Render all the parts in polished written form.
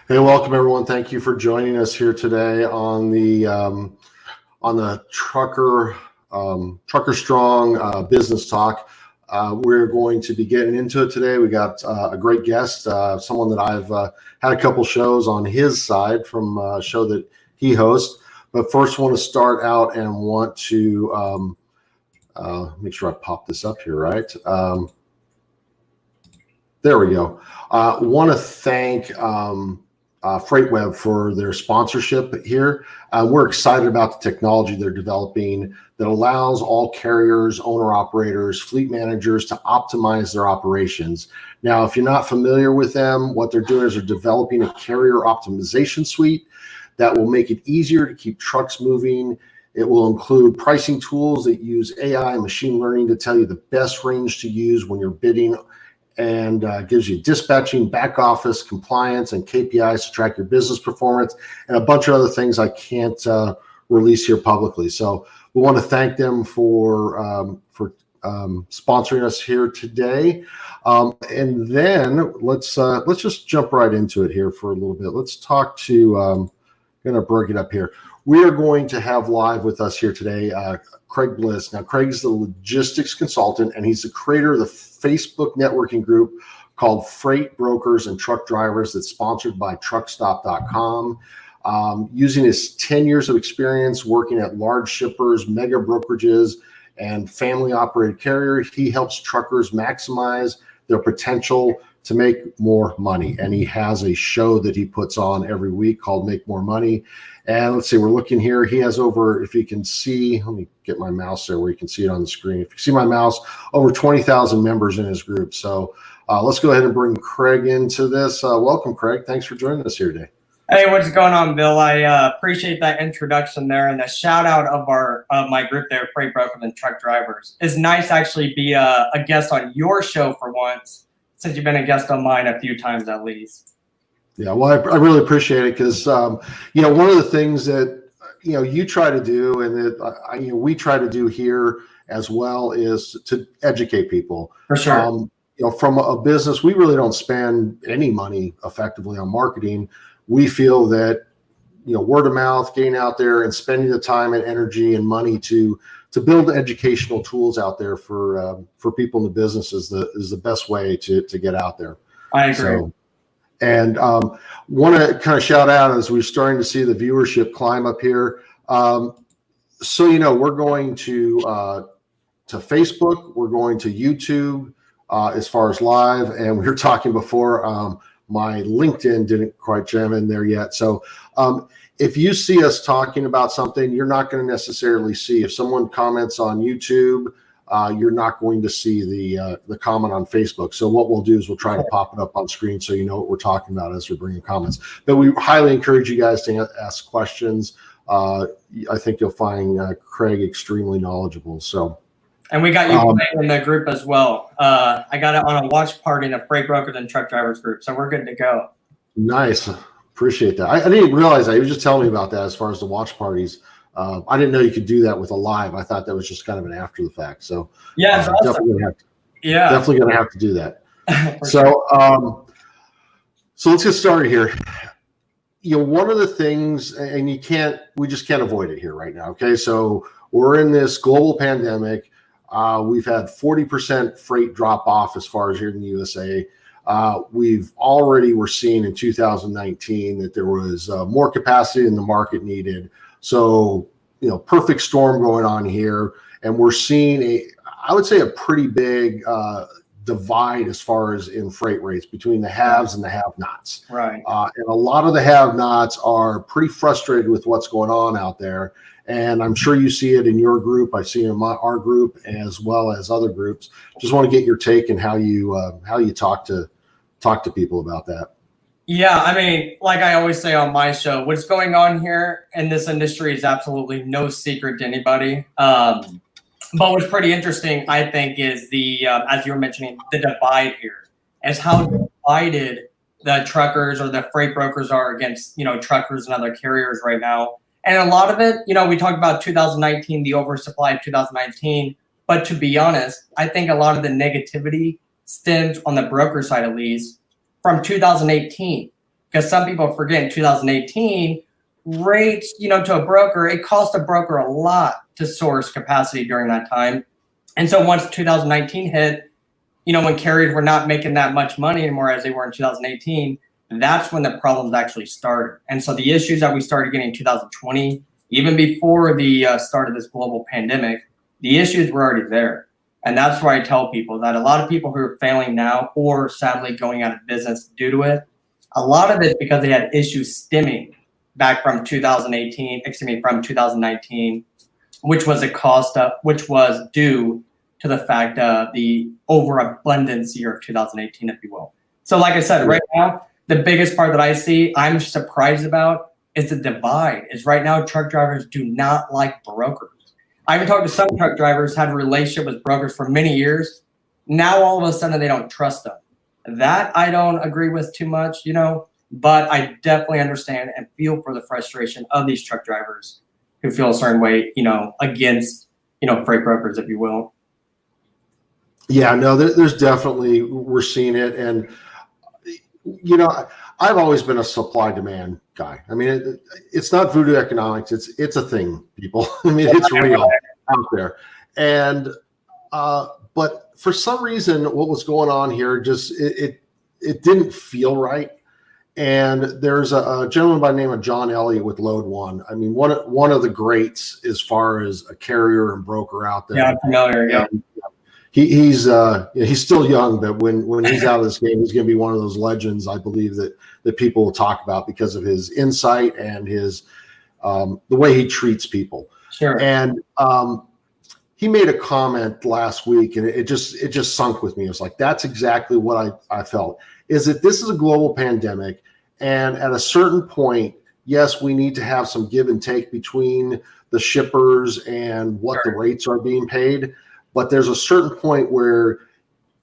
Hey, welcome everyone. Thank you for joining us here today on the Trucker Strong Business Talk. We're going to be getting into it today. We got a great guest, someone that I've had a couple shows on his side from a show that he hosts. But first, want to start out and want to make sure I pop this up here right. There we go. Want to thank FreightWeb for their sponsorship here. We're excited about the technology they're developing that allows all carriers, owner-operators, fleet managers to optimize their operations. Now, if you're not familiar with them, what they're doing is they're developing a carrier optimization suite that will make it easier to keep trucks moving. It will include pricing tools that use AI and machine learning to tell you the best range to use when you're bidding, and gives you dispatching, back office, compliance, and KPIs to track your business performance, and a bunch of other things I can't release here publicly. So we want to thank them for sponsoring us here today. And then let's just jump right into it here for a little bit. Let's talk to, I'm going to break it up here. We are going to have live with us here today Craig Bliss. Now, Craig's the logistics consultant, and he's the creator of the Facebook networking group called Freight Brokers and Truck Drivers that's sponsored by truckstop.com. Using his 10 years of experience working at large shippers, mega brokerages, and family-operated carriers, he helps truckers maximize their potential to make more money. And he has a show that he puts on every week called Make More Money. And let's see, we're looking here. He has over, if you can see, let me get my mouse there where you can see it on the screen. If you see my mouse, over 20,000 members in his group. So let's go ahead and bring Craig into this. Welcome, Craig. Thanks for joining us here today. Hey, what's going on, Bill? I appreciate that introduction there, and the shout out of my group there, Freight Brokers and Truck Drivers. It's nice to actually be a guest on your show for once, since you've been a guest on mine a few times at least. Yeah, well, I really appreciate it because, one of the things that, you try to do and that, we try to do here as well is to educate people. For sure. From a business, we really don't spend any money effectively on marketing. We feel that, word of mouth, getting out there and spending the time and energy and money to build educational tools out there for people in the business is the best way to get out there. I agree. So, and want to kind of shout out as we're starting to see the viewership climb up here. We're going to Facebook, we're going to YouTube as far as live, and we were talking before. My LinkedIn didn't quite jam in there yet. So if you see us talking about something, you're not going to necessarily see. If someone comments on YouTube, you're not going to see the comment on Facebook. So what we'll do is we'll try to pop it up on screen so you know what we're talking about as we're bringing comments. But we highly encourage you guys to ask questions. I think you'll find Craig extremely knowledgeable. So. And we got you in the group as well. I got it on a watch party in a Freight Brokers and Truck Drivers group, so we're good to go. Nice. Appreciate that. I didn't realize that. You were just telling me about that as far as the watch parties. I didn't know you could do that with a live. I thought that was just kind of an after the fact. So yeah, awesome. Definitely going to have to do that. So sure. So let's get started here. One of the things, and we just can't avoid it here right now. Okay, so we're in this global pandemic. We've had 40% freight drop off as far as here in the USA. We're seeing in 2019 that there was more capacity than the market needed. So, perfect storm going on here. And we're seeing I would say a pretty big divide as far as in freight rates between the haves and the have-nots. Right. And a lot of the have-nots are pretty frustrated with what's going on out there. And I'm sure you see it in your group. I see it in our group as well as other groups. Just want to get your take and how you talk to people about that. Yeah, I mean, like I always say on my show, what's going on here in this industry is absolutely no secret to anybody. But what's pretty interesting, I think, is as you were mentioning, the divide here, as how divided the truckers or the freight brokers are against, truckers and other carriers right now. And a lot of it, we talked about 2019, the oversupply of 2019. But to be honest, I think a lot of the negativity stems on the broker side, at least, from 2018. because some people forget in 2018, rates, to a broker, it cost a broker a lot to source capacity during that time. And so once 2019 hit, when carriers were not making that much money anymore as they were in 2018, that's when the problems actually started. And so the issues that we started getting in 2020, even before the start of this global pandemic, the issues were already there. And that's why I tell people that a lot of people who are failing now or sadly going out of business due to it, a lot of it because they had issues stemming back from 2019, which was which was due to the fact of the overabundance year of 2018, if you will. So like I said, right now, the biggest part that I see, I'm surprised about, is the divide. Is right now truck drivers do not like brokers. I even talked to some truck drivers, had a relationship with brokers for many years. Now all of a sudden they don't trust them. That I don't agree with too much, but I definitely understand and feel for the frustration of these truck drivers who feel a certain way, against, freight brokers, if you will. Yeah, no, there's definitely, we're seeing it. And, I've always been a supply demand guy. I mean, it's not voodoo economics. It's a thing, people. I mean, it's real out there. And, but for some reason, what was going on here, just, it didn't feel right. And there's a gentleman by the name of John Elliott with Load One. I mean, one of the greats as far as a carrier and broker out there. Yeah, I'm familiar. Yeah. He's still young, but when he's out of this game, he's going to be one of those legends, I believe, that people will talk about because of his insight and his the way he treats people. Sure. And he made a comment last week, and it just sunk with me. It was like, that's exactly what I felt. Is that this is a global pandemic, and at a certain point, yes, we need to have some give and take between the shippers and what the rates are being paid. But there's a certain point where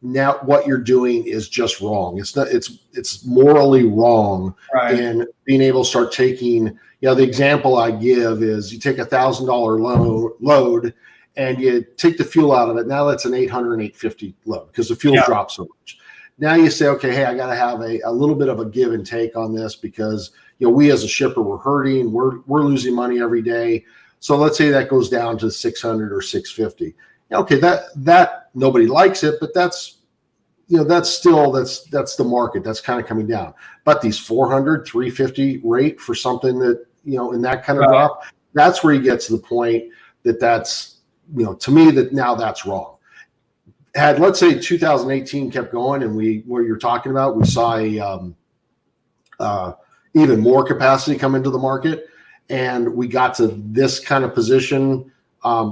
now what you're doing is just wrong. It's morally wrong in being able to start taking, the example I give is you take $1,000 load and you take the fuel out of it. Now that's an $800, $850 load because the fuel dropped so much. Now you say, okay, hey, I got to have a little bit of a give and take on this because, we as a shipper, we're hurting, we're losing money every day. So let's say that goes down to $600 or $650. Okay, that nobody likes it, but that's the market. That's kind of coming down. But these $400, $350 rate for something that, in that kind of drop, that's where you get to the point that's, to me, that now that's wrong. Had, let's say 2018 kept going and where you're talking about, we saw even more capacity come into the market and we got to this kind of position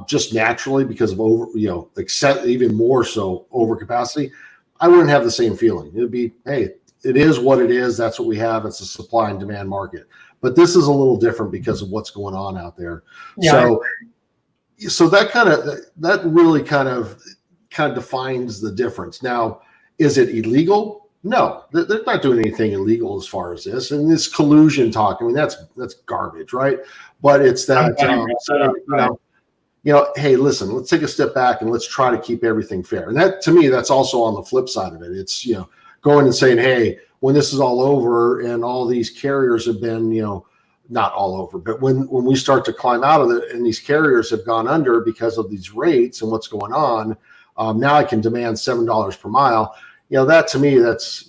just naturally because of even more so overcapacity, I wouldn't have the same feeling. It'd be, hey, it is what it is. That's what we have. It's a supply and demand market. But this is a little different because of what's going on out there. Yeah. So that really kind of defines the difference. Now, is it illegal? No, they're not doing anything illegal as far as this. And this collusion talk, I mean, that's garbage, right? But it's that, hey, listen, let's take a step back and let's try to keep everything fair. And that, to me, that's also on the flip side of it. It's, going and saying, hey, when this is all over and all these carriers have been, not all over, but when we start to climb out of it and these carriers have gone under because of these rates and what's going on, now I can demand $7 per mile. That to me, that's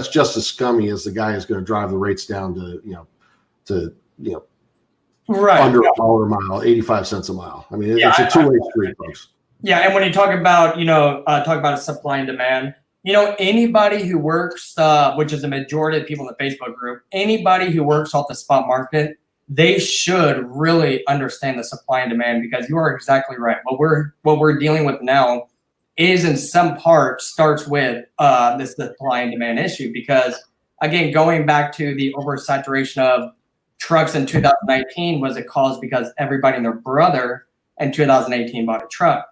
just as scummy as the guy who's going to drive the rates down to under $1 a mile, 85 cents a mile. I mean, it's a two-way street, folks. Yeah, and when you talk about a supply and demand, anybody who works, which is the majority of people in the Facebook group, anybody who works off the spot market, they should really understand the supply and demand because you are exactly right. What we're dealing with now is in some part starts with this supply and demand issue because, again, going back to the oversaturation of trucks in 2019 was a cause because everybody and their brother in 2018 bought a truck.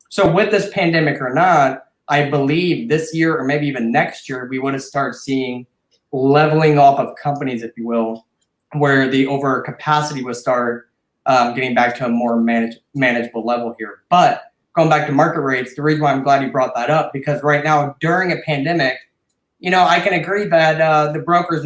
So with this pandemic or not, I believe this year or maybe even next year, we would have started seeing leveling off of companies, if you will, where the overcapacity would start getting back to a more manageable level here. But going back to market rates, the reason why I'm glad you brought that up, because right now during a pandemic, I can agree that the brokers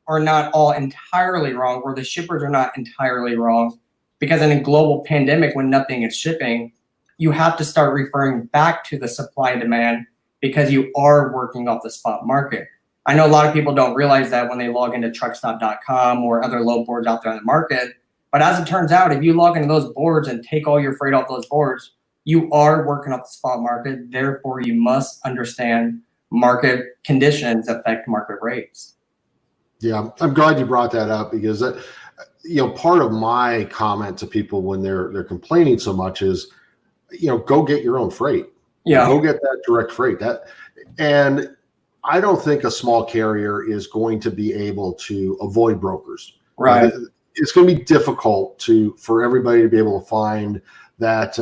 are not all entirely wrong, or the shippers are not entirely wrong, because in a global pandemic, when nothing is shipping, you have to start referring back to the supply and demand, because you are working off the spot market. I know a lot of people don't realize that when they log into truckstop.com or other load boards out there in the market. But as it turns out, if you log into those boards and take all your freight off those boards, you are working off the spot market. Therefore, you must understand market conditions affect market rates. Yeah, I'm glad you brought that up, because part of my comment to people when they're complaining so much is, go get your own freight. Yeah. Go get that direct freight. And I don't think a small carrier is going to be able to avoid brokers. Right. It's going to be difficult for everybody to be able to find that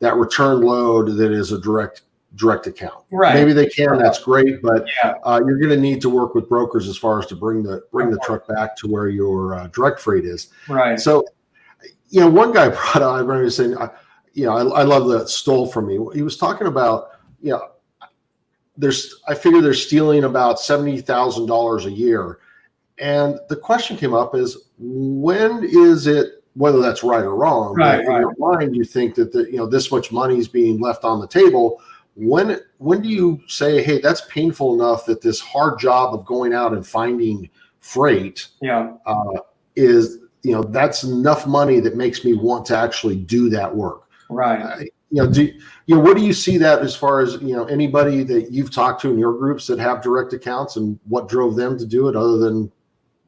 return load that is a direct account. Right. Maybe they can. That's great, but you're going to need to work with brokers as far as to bring the truck back to where your direct freight is. Right. So, one guy brought up, I remember saying, I love that stole from me. He was talking about, I figure they're stealing about $70,000 a year. And the question came up is, when is it, whether that's right or wrong, right, in your mind, you think that this much money is being left on the table. When do you say, hey, that's painful enough that this hard job of going out and finding freight is, that's enough money that makes me want to actually do that work? Right. What do you see that as far as, anybody that you've talked to in your groups that have direct accounts, and what drove them to do it other than,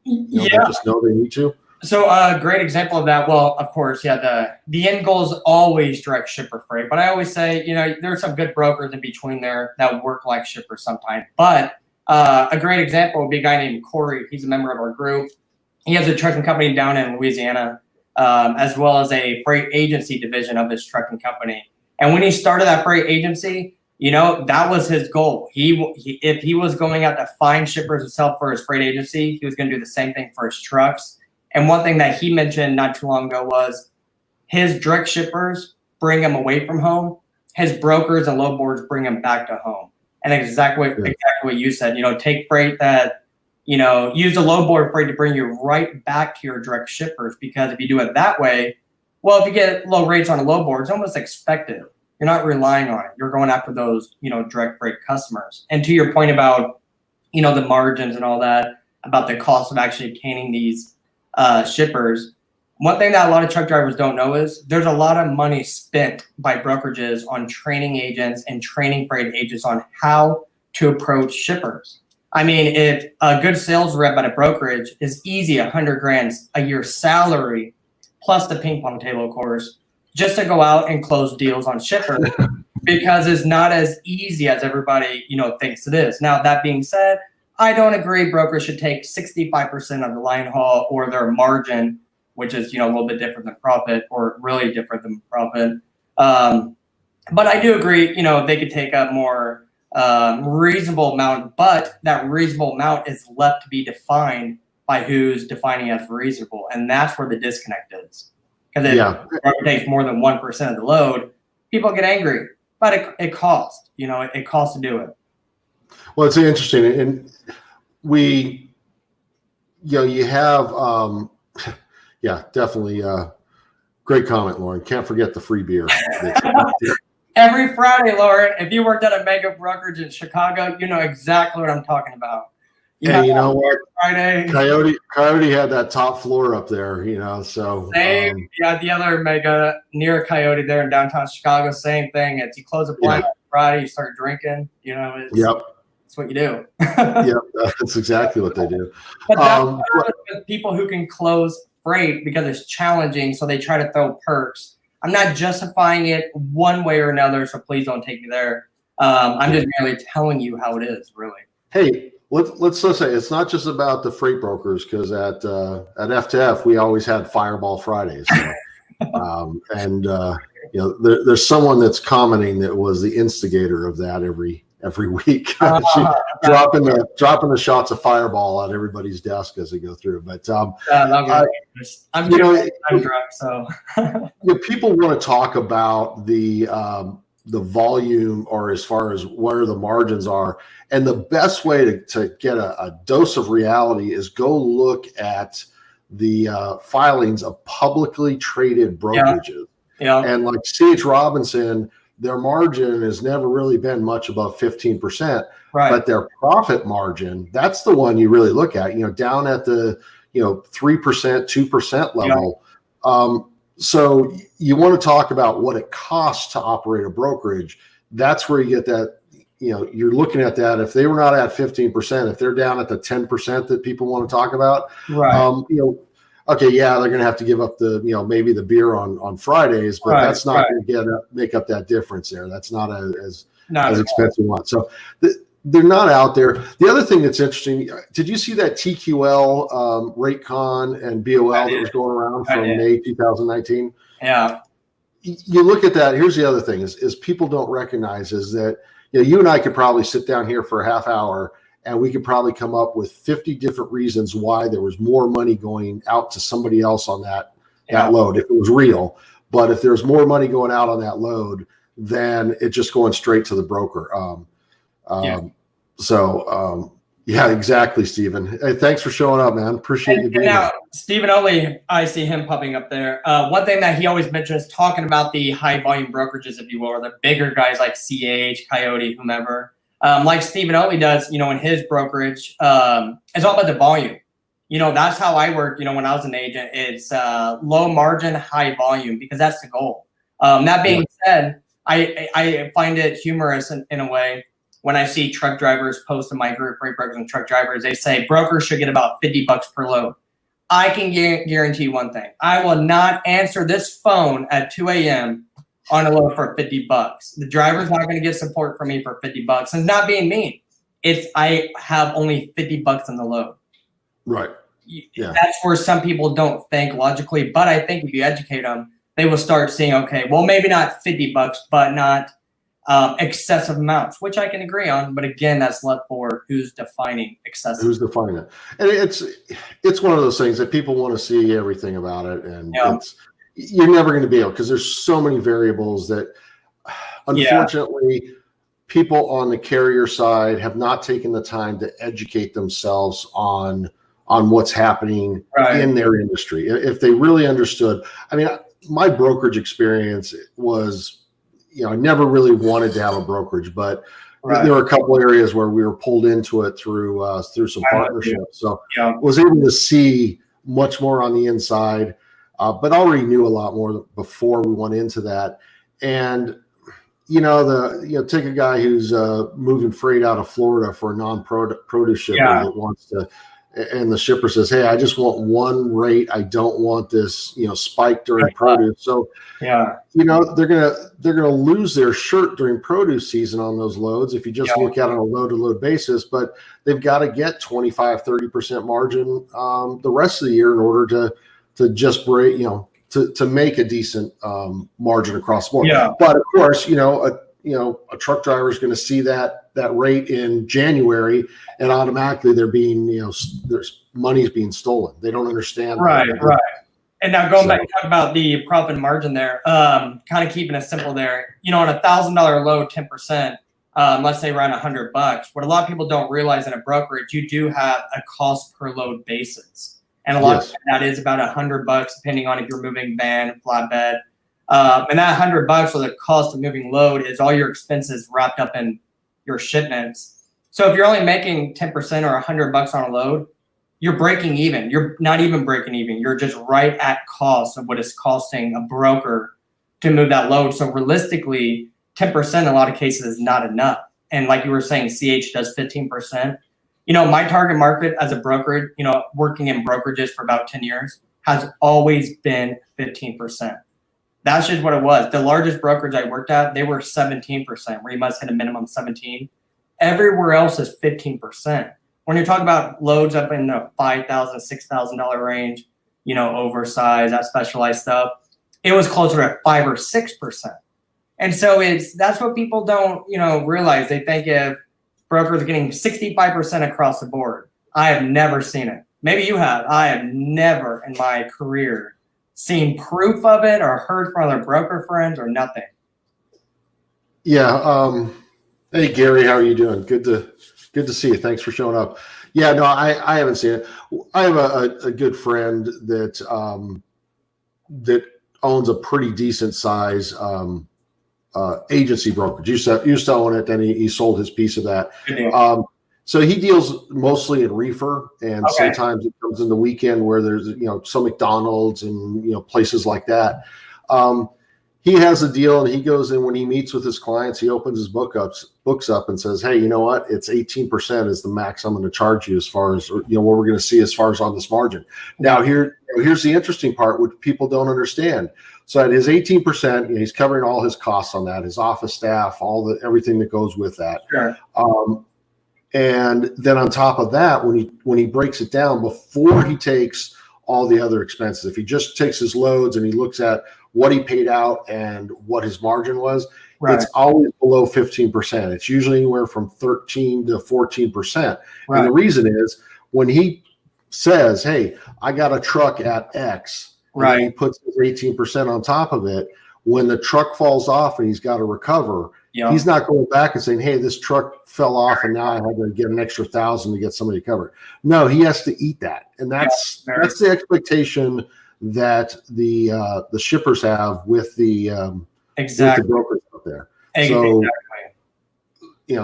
they just know they need to? So a great example of that, well, of course, the end goal is always direct shipper freight. But I always say, there's some good brokers in between there that work like shippers sometimes. But a great example would be a guy named Corey. He's a member of our group. He has a trucking company down in Louisiana, as well as a freight agency division of his trucking company. And when he started that freight agency, that was his goal. If he was going out to find shippers himself for his freight agency, he was going to do the same thing for his trucks. And one thing that he mentioned not too long ago was his direct shippers bring him away from home. His brokers and load boards bring him back to home. And exactly what you said, take freight that, use the load board freight to bring you right back to your direct shippers. Because if you do it that way, well, if you get low rates on a load board, it's almost expected. You're not relying on it. You're going after those, direct freight customers. And to your point about, the margins and all that, about the cost of actually obtaining these shippers, one thing that a lot of truck drivers don't know is there's a lot of money spent by brokerages on training agents and training freight agents on how to approach shippers. I mean, if a good sales rep at a brokerage is easy, $100,000 a year salary, plus the ping pong table, of course, just to go out and close deals on shippers, because it's not as easy as everybody, thinks it is. Now, that being said, I don't agree brokers should take 65% of the line haul or their margin, which is, a little bit different than profit, or really different than profit. But I do agree, they could take a more reasonable amount, but that reasonable amount is left to be defined by who's defining as reasonable. And that's where the disconnect is. Because if a broker takes more than 1% of the load, people get angry. But it costs, it costs to do it. Well, it's interesting. And we, you have, definitely great comment, Lauren. Can't forget the free beer. Every Friday, Lauren, if you worked at a mega brokerage in Chicago, you know exactly what I'm talking about. You know what? Friday. Coyote had that top floor up there, so. Same. The other mega near Coyote there in downtown Chicago, same thing. It's you close a blind on Friday, you start drinking, it's what you do. That's exactly what they do. But that's people who can close freight because it's challenging, so they try to throw perks. I'm not justifying it one way or another, so please don't take me there. I'm just merely telling you how it is, really. Hey, let's say it's not just about the freight brokers, because at FTF we always had Fireball Fridays. So, there's someone that's commenting that was the instigator of that every week, dropping the shots of Fireball on everybody's desk as they go through. But I'm drunk, so people want to talk about the the volume or as far as where the margins are. And the best way to get a dose of reality is go look at the filings of publicly traded brokerages. Yeah. And like C.H. Robinson, their margin has never really been much above 15%, Right. but their profit margin, that's the one you really look at, down at the, 3%, 2% level. Yeah. So you want to talk about what it costs to operate a brokerage. That's where you get that, you're looking at that. If they were not at 15%, if they're down at the 10% that people want to talk about, right. Okay, yeah, they're going to have to give up the, maybe the beer on Fridays, but that's not going to make up that difference there. That's not as expensive one. So they're not out there. The other thing that's interesting, did you see that TQL, RateCon, and BOL that was going around from May 2019? Yeah. You look at that. Here's the other thing is people don't recognize is that, you and I could probably sit down here for a half hour and we could probably come up with 50 different reasons why there was more money going out to somebody else on that load, if it was real. But if there's more money going out on that load, then it's just going straight to the broker. Yeah, exactly, Stephen. Hey, thanks for showing up, man. Appreciate you being here. Stephen Oley, I see him popping up there. One thing that he always mentions, talking about the high volume brokerages, if you will, or the bigger guys like CH, Coyote, whomever. Like Stephen Oley does, in his brokerage, it's all about the volume. That's how I work, when I was an agent. It's low margin, high volume, because that's the goal. That being said, I find it humorous in a way when I see truck drivers post in my group, Freight Brokers and Truck Drivers, they say brokers should get about $50 per load. I can guarantee one thing. I will not answer this phone at 2 a.m. on a load for $50. The driver's not going to get support from me for $50. And it's not being mean. I have only $50 on the load. Right. Yeah. That's where some people don't think logically, but I think if you educate them, they will start seeing, okay, well, maybe not $50, but not excessive amounts, which I can agree on. But again, that's left for who's defining excessive. Who's defining it. And it's one of those things that people want to see everything about it. And you're never going to be able, because there's so many variables that unfortunately people on the carrier side have not taken the time to educate themselves on what's happening in their industry. If they really understood, I mean, my brokerage experience was, I never really wanted to have a brokerage, but there were a couple areas where we were pulled into it through some partnerships. So was able to see much more on the inside, but already knew a lot more before we went into that. And, take a guy who's moving freight out of Florida for a non-produce shipper that wants to, and the shipper says, hey, I just want one rate. I don't want this, spike during produce. So, they're gonna lose their shirt during produce season on those loads if you just look at it on a load-to-load basis. But they've got to get 25, 30% margin the rest of the year in order to just break, to make a decent margin across the board. But of course, a truck driver is going to see that rate in January, and automatically they're being, there's money's being stolen. They don't understand. Right. And now going back to talk about the profit margin there, kind of keeping it simple there. On a $1,000 load, 10%, let's say around $100. What a lot of people don't realize in a brokerage, you do have a cost per load basis, and a lot of that is about $100, depending on if you're moving van, flatbed. And that $100 for the cost of moving load is all your expenses wrapped up in your shipments. So if you're only making 10% or $100 on a load, you're breaking even. You're not even breaking even. You're just right at cost of what it's costing a broker to move that load. So realistically, 10% in a lot of cases is not enough. And like you were saying, CH does 15%. My target market as a broker, working in brokerages for about 10 years, has always been 15%. That's just what it was. The largest brokerage I worked at, they were 17%, where you must hit a minimum 17. Everywhere else is 15%. When you're talking about loads up in the $5,000, $6,000 range, oversized, that specialized stuff, it was closer to 5 or 6%. And so that's what people don't, realize. They think if brokers are getting 65% across the board. I have never seen it. Maybe you have. I have never in my career seen proof of it or heard from other broker friends or nothing. Yeah. Hey Gary, how are you doing? Good to see you. Thanks for showing up. Yeah, no, I haven't seen it. I have a good friend that owns a pretty decent size agency brokerage. Used to own it, then he sold his piece of that. So he deals mostly in reefer, and sometimes it comes in the weekend where there's some McDonald's and places like that. He has a deal, and he goes in when he meets with his clients. He opens his books up and says, "Hey, you know what? It's 18% is the max I'm going to charge you as far as what we're going to see as far as on this margin." Now here's the interesting part, which people don't understand. So at his 18%, he's covering all his costs on that, his office staff, everything that goes with that. Sure. And then on top of that, when he breaks it down before he takes all the other expenses, if he just takes his loads and he looks at what he paid out and what his margin was, it's always below 15%. It's usually anywhere from 13 to 14%. Right. And the reason is when he says, "Hey, I got a truck at X," and he puts his 18% on top of it. When the truck falls off and he's got to recover, he's not going back and saying, "Hey, this truck fell off and now I had to get an extra 1,000 to get somebody to cover it." No, he has to eat that, and that's the expectation that the shippers have with the with the brokers out there. So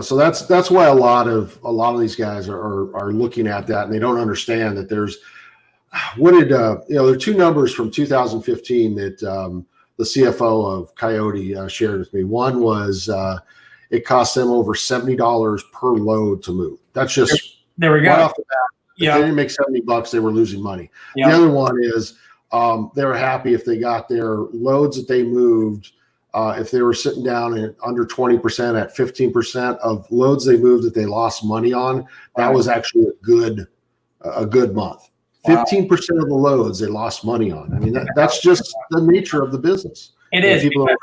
so that's why a lot of these guys are looking at that, and they don't understand that there's there are two numbers from 2015 that the CFO of Coyote shared with me. One was it cost them over $70 per load to move. That's just there we go. Right off the bat. If they didn't make $70, they were losing money. The other one is they were happy if they got their loads that they moved. If they were sitting down at under 20% at 15% of loads they moved that they lost money on, that was actually a good month. 15% of the loads they lost money on. I mean, that's just the nature of the business. It is because,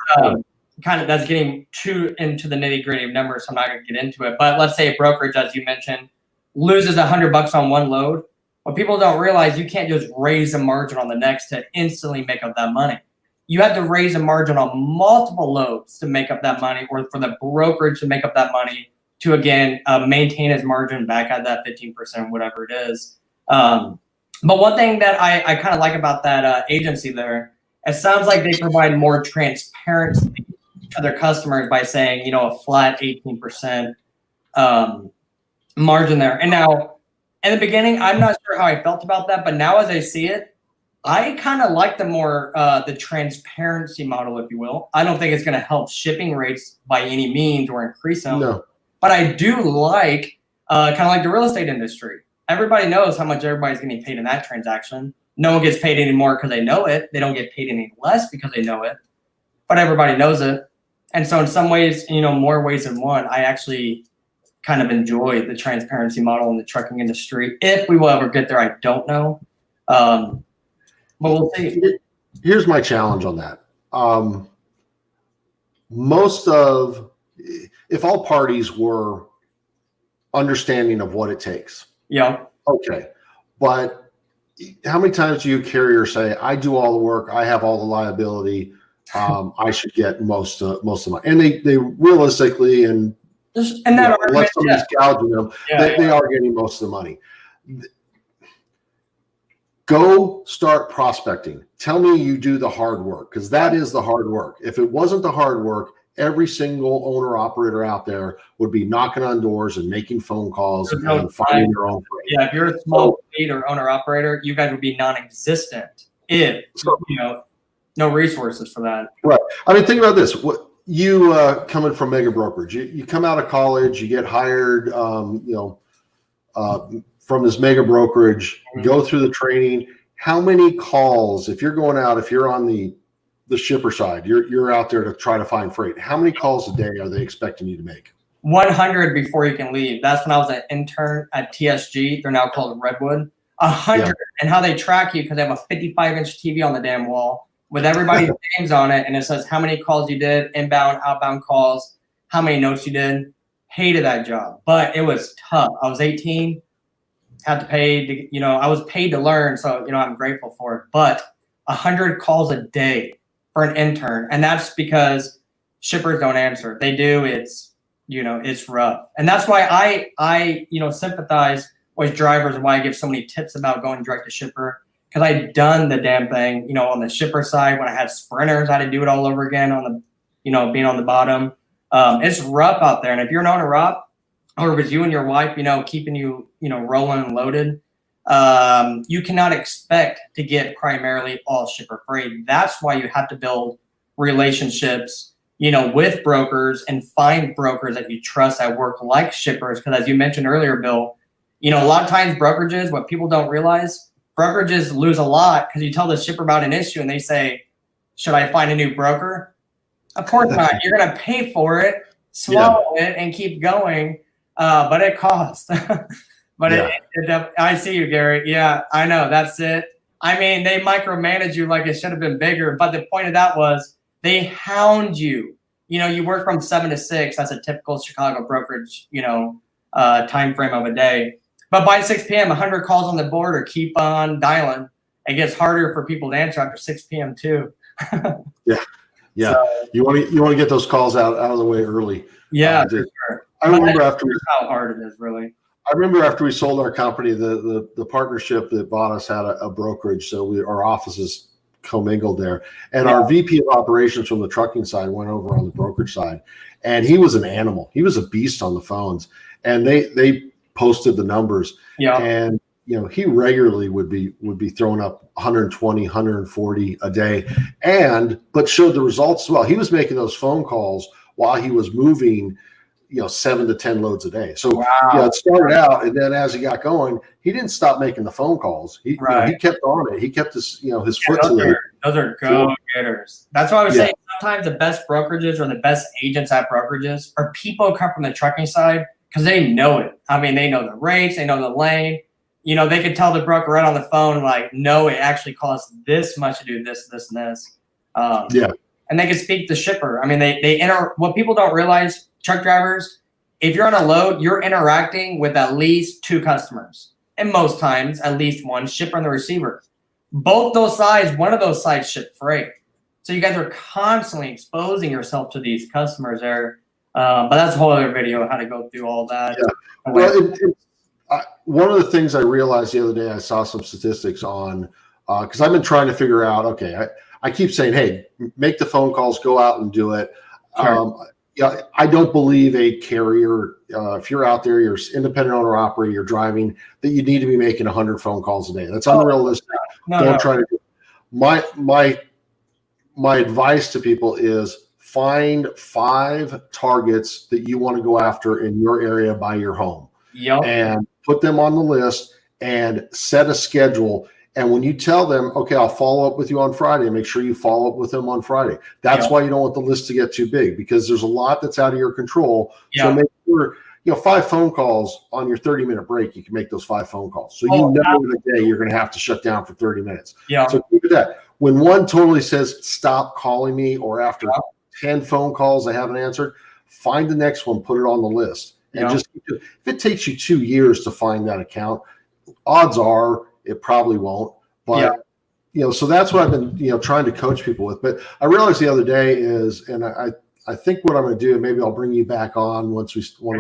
kind of that's getting too into the nitty gritty of numbers. So I'm not going to get into it. But let's say a brokerage, as you mentioned, loses $100 on one load. What people don't realize, you can't just raise a margin on the next to instantly make up that money. You have to raise a margin on multiple loads to make up that money, or for the brokerage to make up that money to, again, maintain his margin back at that 15%, whatever it is. But one thing that I kind of like about that agency there, it sounds like they provide more transparency to their customers by saying, a flat 18% margin there. And now, in the beginning, I'm not sure how I felt about that, but now as I see it, I kind of like the transparency model, if you will. I don't think it's going to help shipping rates by any means or increase them. No. But I do like kind of like the real estate industry. Everybody knows how much everybody's getting paid in that transaction. No one gets paid any more because they know it. They don't get paid any less because they know it. But everybody knows it. And so in some ways, more ways than one, I actually kind of enjoy the transparency model in the trucking industry. If we will ever get there, I don't know. But we'll see. Here's my challenge on that. If all parties were understanding of what it takes. Yeah. Okay. But how many times do you carriers say, "I do all the work, I have all the liability, I should get most of the money"? And they realistically unless somebody's gouging them, they are getting most of the money. Go start prospecting. Tell me you do the hard work, because that is the hard work. If it wasn't the hard work, every single owner operator out there would be knocking on doors and making phone calls and finding their own freight. Yeah, if you're a small fleet or owner operator, you guys would be non-existent if no resources for that. Right. I mean, think about this. What you coming from mega brokerage, you come out of college, you get hired, from this mega brokerage, go through the training. How many calls, if you're going out, if you're on the shipper side, you're out there to try to find freight, how many calls a day are they expecting you to make? 100 before you can leave. That's when I was an intern at TSG. They're now called Redwood. 100. And how they track you, because they have a 55-inch TV on the damn wall with everybody's names on it, and it says how many calls you did, inbound, outbound calls, how many notes you did. Hated that job, but it was tough. I was 18, had to pay to, I was paid to learn, so I'm grateful for it. But 100 calls a day for an intern, and that's because shippers don't answer. If they do, it's, you know, it's rough. And that's why I you know, sympathize with drivers and why I give so many tips about going direct to shipper, because I've done the damn thing, you know, on the shipper side. When I had sprinters, I had to do it all over again on the, you know, being on the bottom. It's rough out there. And if you're an owner op, or if it's you and your wife, you know, keeping you, you know, rolling and loaded, you cannot expect to get primarily all shipper freight. That's why you have to build relationships, you know, with brokers, and find brokers that you trust that work like shippers. Because as you mentioned earlier, Bill, you know, a lot of times brokerages, what people don't realize, brokerages lose a lot because you tell the shipper about an issue and they say, should I find a new broker? Of course not. You're going to pay for it, swallow it, and keep going. But it costs. But I see you, Gary. Yeah, I know. That's it. I mean, they micromanage you like it should have been bigger. But the point of that was they hound you. You know, you work from 7 to 6. That's a typical Chicago brokerage, you know, time frame of a day. But by 6 p.m., 100 calls on the board, or keep on dialing. It gets harder for people to answer after 6 p.m. too. Yeah. So, you want to get those calls out of the way early. Yeah, for sure. I remember how hard it is, really. I remember after we sold our company, the partnership that bought us had a brokerage, so our offices commingled there. And our VP of operations from the trucking side went over on the brokerage side, and he was an animal. He was a beast on the phones, and they posted the numbers. Yeah. And you know, he regularly would be throwing up 120, 140 a day, but showed the results as well. He was making those phone calls while he was moving, you know, 7 to 10 loads a day. So it started out, and then as he got going, he didn't stop making the phone calls. He kept on it. He kept his, you know, his foot to it. Those are go-getters. That's why I was saying sometimes the best brokerages or the best agents at brokerages are people who come from the trucking side, because they know it. I mean, they know the rates, they know the lane. You know, they could tell the broker right on the phone, like, no, it actually costs this much to do this, this, and this. And they can speak to shipper. I mean, they enter. What people don't realize, truck drivers, if you're on a load, you're interacting with at least 2 customers, and most times at least one, shipper and the receiver. Both those sides, one of those sides ship freight. So you guys are constantly exposing yourself to these customers there. But that's a whole other video, how to go through all that. Yeah. Well, one of the things I realized the other day, I saw some statistics on, because I've been trying to figure out, okay, I keep saying, hey, make the phone calls, go out and do it. Sure. I don't believe a carrier, if you're out there, you're an independent owner operator, you're driving, that you need to be making 100 phone calls a day. That's unrealistic. Don't try to do it. My advice to people is find 5 targets that you want to go after in your area by your home. And put them on the list and set a schedule. And when you tell them, okay, I'll follow up with you on Friday, make sure you follow up with them on Friday. That's why you don't want the list to get too big, because there's a lot that's out of your control. So make sure, you know, 5 phone calls on your 30-minute break, you can make those 5 phone calls. So you know in a day you're going to have to shut down for 30 minutes. So keep it that. When one totally says, stop calling me, or after 10 phone calls I haven't answered, find the next one, put it on the list. And just keep it. If it takes you 2 years to find that account, odds are it probably won't. But you know, so that's what I've been, you know, trying to coach people with. But I realized the other day is, and I think what I'm going to do, maybe I'll bring you back on when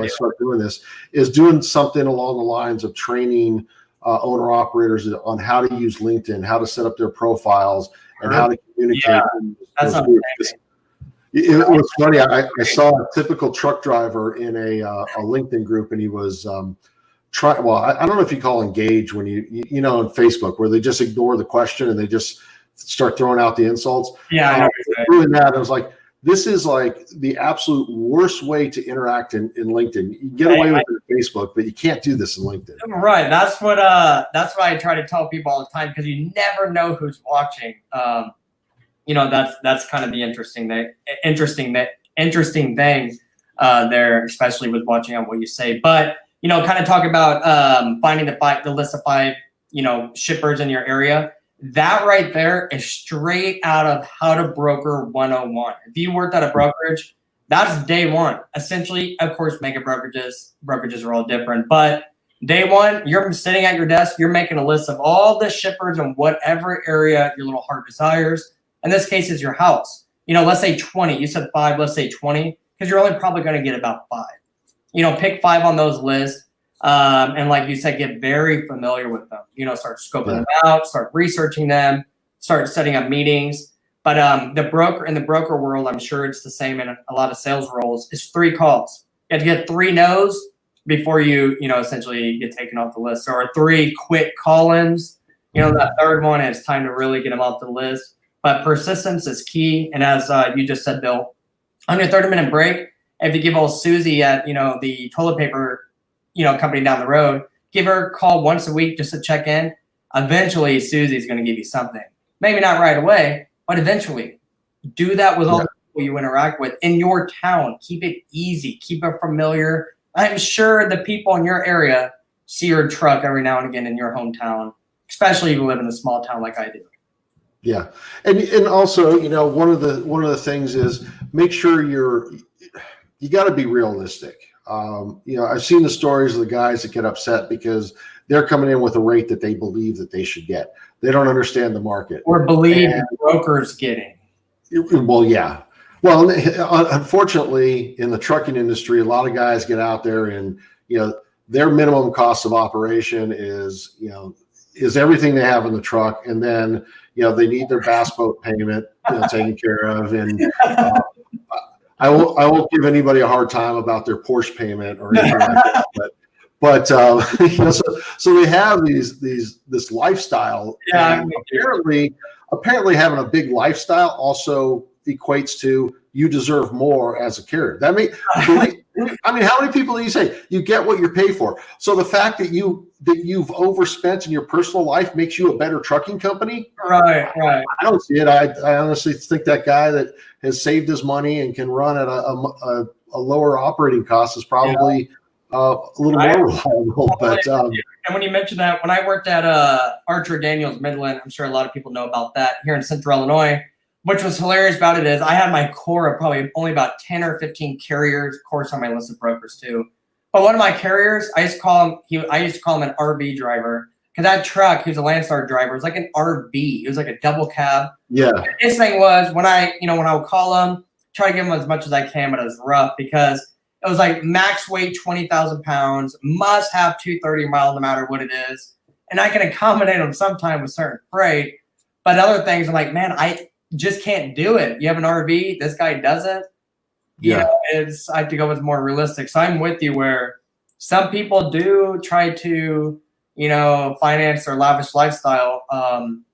I start doing this, is doing something along the lines of training owner operators on how to use LinkedIn, how to set up their profiles, and how to communicate. That's amazing. It was funny. I saw a typical truck driver in a LinkedIn group, and he was well, I don't know if you call engage when you know, on Facebook, where they just ignore the question and they just start throwing out the insults. Doing that, I was like, this is like the absolute worst way to interact in LinkedIn. You can get away with it in Facebook, but you can't do this in LinkedIn. Right. That's what I try to tell people all the time, because you never know who's watching. You know, that's kind of the interesting thing there, especially with watching on what you say. But you know, kind of talk about finding the list of 5, you know, shippers in your area. That right there is straight out of How to Broker 101. If you worked at a brokerage, that's day one. Essentially, of course, mega brokerages are all different, but day one, you're sitting at your desk, you're making a list of all the shippers in whatever area your little heart desires. In this case, is your house. let's say 20. You said 5, let's say 20, because you're only probably going to get about 5. Pick 5 on those lists. And like you said, get very familiar with them. Start scoping them out, start researching them, start setting up meetings. But in the broker world, I'm sure it's the same in a lot of sales roles, is 3 calls. You have to get 3 no's before you essentially get taken off the list, or 3 quick call-ins. That third one, it's time to really get them off the list. But persistence is key. And as you just said, Bill, on your 30-minute break, if you give old Susie at, the toilet paper, company down the road, give her a call once a week just to check in. Eventually, Susie's going to give you something. Maybe not right away, but eventually. Do that with all the people you interact with in your town. Keep it easy. Keep it familiar. I'm sure the people in your area see your truck every now and again in your hometown, especially if you live in a small town like I do. Yeah, and also, one of the things is make sure you got to be realistic. I've seen the stories of the guys that get upset because they're coming in with a rate that they believe that they should get. They don't understand the market or believe the broker's getting. Well, yeah. Well, unfortunately, in the trucking industry, a lot of guys get out there and their minimum cost of operation is everything they have in the truck, and then they need their bass boat payment taken care of, and I won't give anybody a hard time about their Porsche payment or anything like that, but so they have this lifestyle. Yeah, apparently having a big lifestyle also equates to you deserve more as a carrier. I mean, how many people do you say you get what you pay for? So the fact that you've overspent in your personal life makes you a better trucking company? Right. I don't see it. I honestly think that guy that has saved his money and can run at a lower operating cost is probably a little more reliable. But and when you mentioned that, when I worked at Archer Daniels Midland, I'm sure a lot of people know about that here in Central Illinois. Which was hilarious about it is I had my core of probably only about 10 or 15 carriers, of course, on my list of brokers too. But one of my carriers, I used to call him an RV driver, because that truck, he was a Landstar driver, it was like an RV. It was like a double cab. Yeah. And his thing was when I would call him, try to give him as much as I can, but it was rough because it was like max weight 20,000 pounds, must have 230 miles no matter what it is. And I can accommodate him sometime with certain freight, but other things I'm like, man, I just can't do it. You have an RV, this guy doesn't. I have to go with more realistic. So I'm with you where some people do try to, finance their lavish lifestyle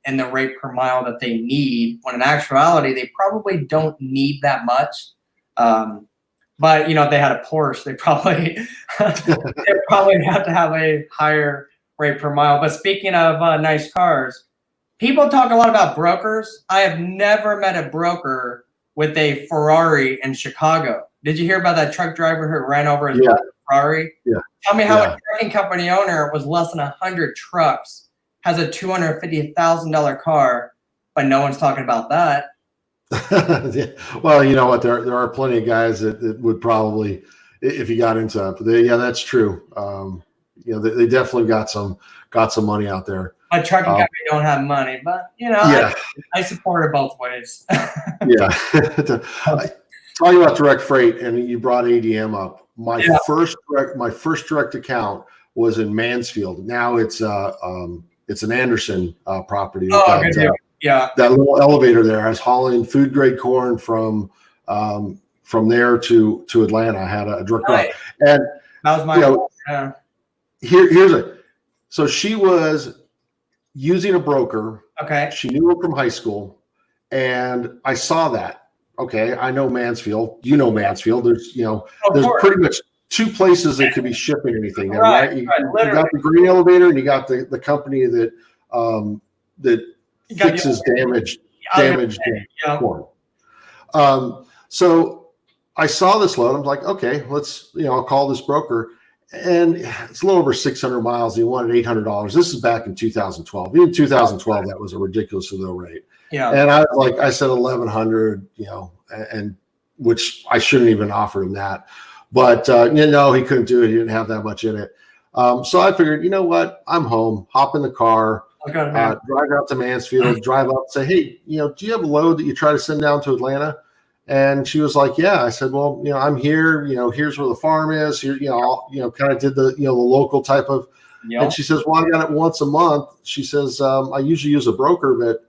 and the rate per mile that they need, when in actuality, they probably don't need that much. But, if they had a Porsche, they probably have to have a higher rate per mile. But speaking of nice cars, people talk a lot about brokers. I have never met a broker with a Ferrari in Chicago. Did you hear about that truck driver who ran over his Ferrari? Yeah. Tell me how a trucking company owner with less than 100 trucks has a $250,000 car, but no one's talking about that. Well, you know what? There are plenty of guys that would probably, if you got into it. But that's true. They definitely got some money out there. A trucking company don't have money, but I support it both ways. Yeah. Talking about direct freight, and you brought ADM up. My first direct account was in Mansfield. Now it's an Anderson property. That little elevator there. I was hauling food grade corn from there to Atlanta. I had a direct route, and that was my here's it. So she was using a broker. Okay. She knew her from high school, and I saw that. Okay, I know Mansfield. You know Mansfield. There's there's pretty much two places that could be shipping anything there, right? You got the green elevator, and you got the company that fixes damaged corn. So I saw this load. I'm like, okay, let's I'll call this broker. And it's a little over 600 miles. He wanted $800. This is back in 2012. In 2012, that was a ridiculously low rate. Yeah. And I said 1,100, and which I shouldn't even offer him that. But he couldn't do it. He didn't have that much in it. So I figured, you know what? I'm home. Hop in the car. Drive out to Mansfield. Drive up. Say, hey, do you have a load that you try to send down to Atlanta? And she was like, yeah. I said, well, I'm here, here's where the farm is here, kind of did the, the local type of, and she says, well, I got it once a month. She says, I usually use a broker, but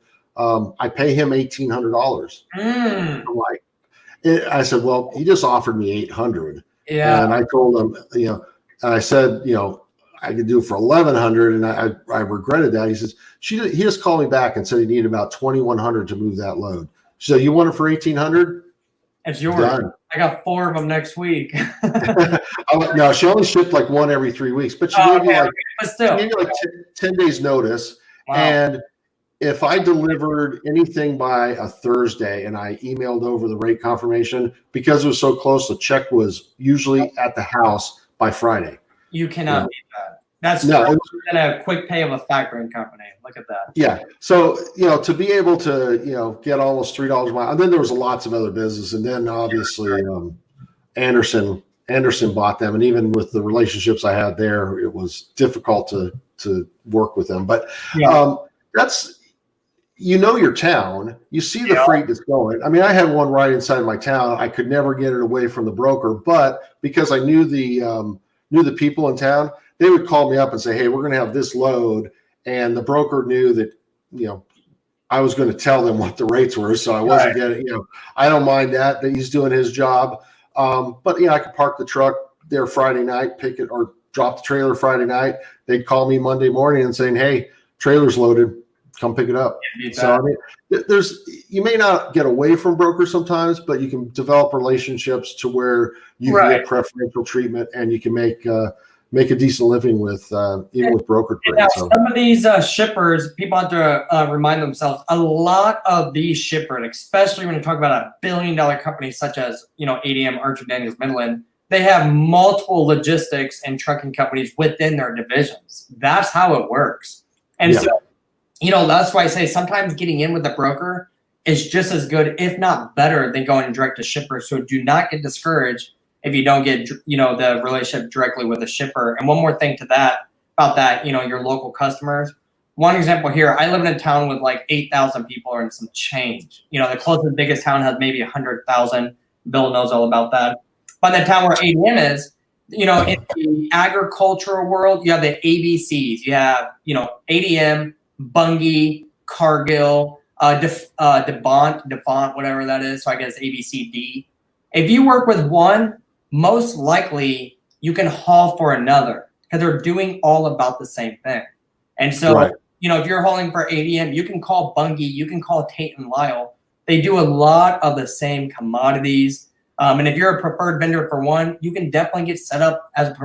I pay him $1,800. I'm like, I said, well, he just offered me 800. Yeah. And I told him, and I said, I could do it for 1,100. And I regretted that. He says, he just called me back and said he needed about 2,100 to move that load. She said, you want it for 1,800? It's yours. Done. I got 4 of them next week. No, she only shipped like one every 3 weeks, but she gave me like 10 days notice. Wow. And if I delivered anything by a Thursday and I emailed over the rate confirmation, because it was so close, the check was usually at the house by Friday. You cannot beat that. That's a quick pay of a factoring company. Look at that. Yeah. So, to be able to, get almost $3 a mile. And then there was lots of other business. And then obviously Anderson bought them. And even with the relationships I had there, it was difficult to work with them. But that's, your town, you see the freight that's going. I mean, I had one right inside my town. I could never get it away from the broker, but because I knew the people in town, they would call me up and say, hey, we're going to have this load. And the broker knew that, I was going to tell them what the rates were. So I wasn't getting, I don't mind that he's doing his job. But I could park the truck there Friday night, pick it or drop the trailer Friday night. They'd call me Monday morning and saying, hey, trailer's loaded. Come pick it up. So I mean, you may not get away from brokers sometimes, but you can develop relationships to where you can get preferential treatment and you can make a decent living with even with broker trade. Now, some of these shippers, people have to remind themselves. A lot of these shippers, especially when you talk about a billion-dollar company such as ADM, Archer Daniels Midland, they have multiple logistics and trucking companies within their divisions. That's how it works, and so. That's why I say sometimes getting in with a broker is just as good, if not better, than going direct to shipper. So do not get discouraged if you don't get, the relationship directly with a shipper. And one more thing about that, your local customers. One example here, I live in a town with like 8,000 people and some change. The closest biggest town has maybe 100,000. Bill knows all about that. But in the town where ADM is, in the agricultural world, you have the ABCs. You have, ADM, Bungie, Cargill, DeFont, whatever that is. So I guess ABCD. If you work with one, most likely you can haul for another because they're doing all about the same thing. And so, if you're hauling for ADM, you can call Bungie, you can call Tate and Lyle. They do a lot of the same commodities. And if you're a preferred vendor for one, you can definitely get set up as a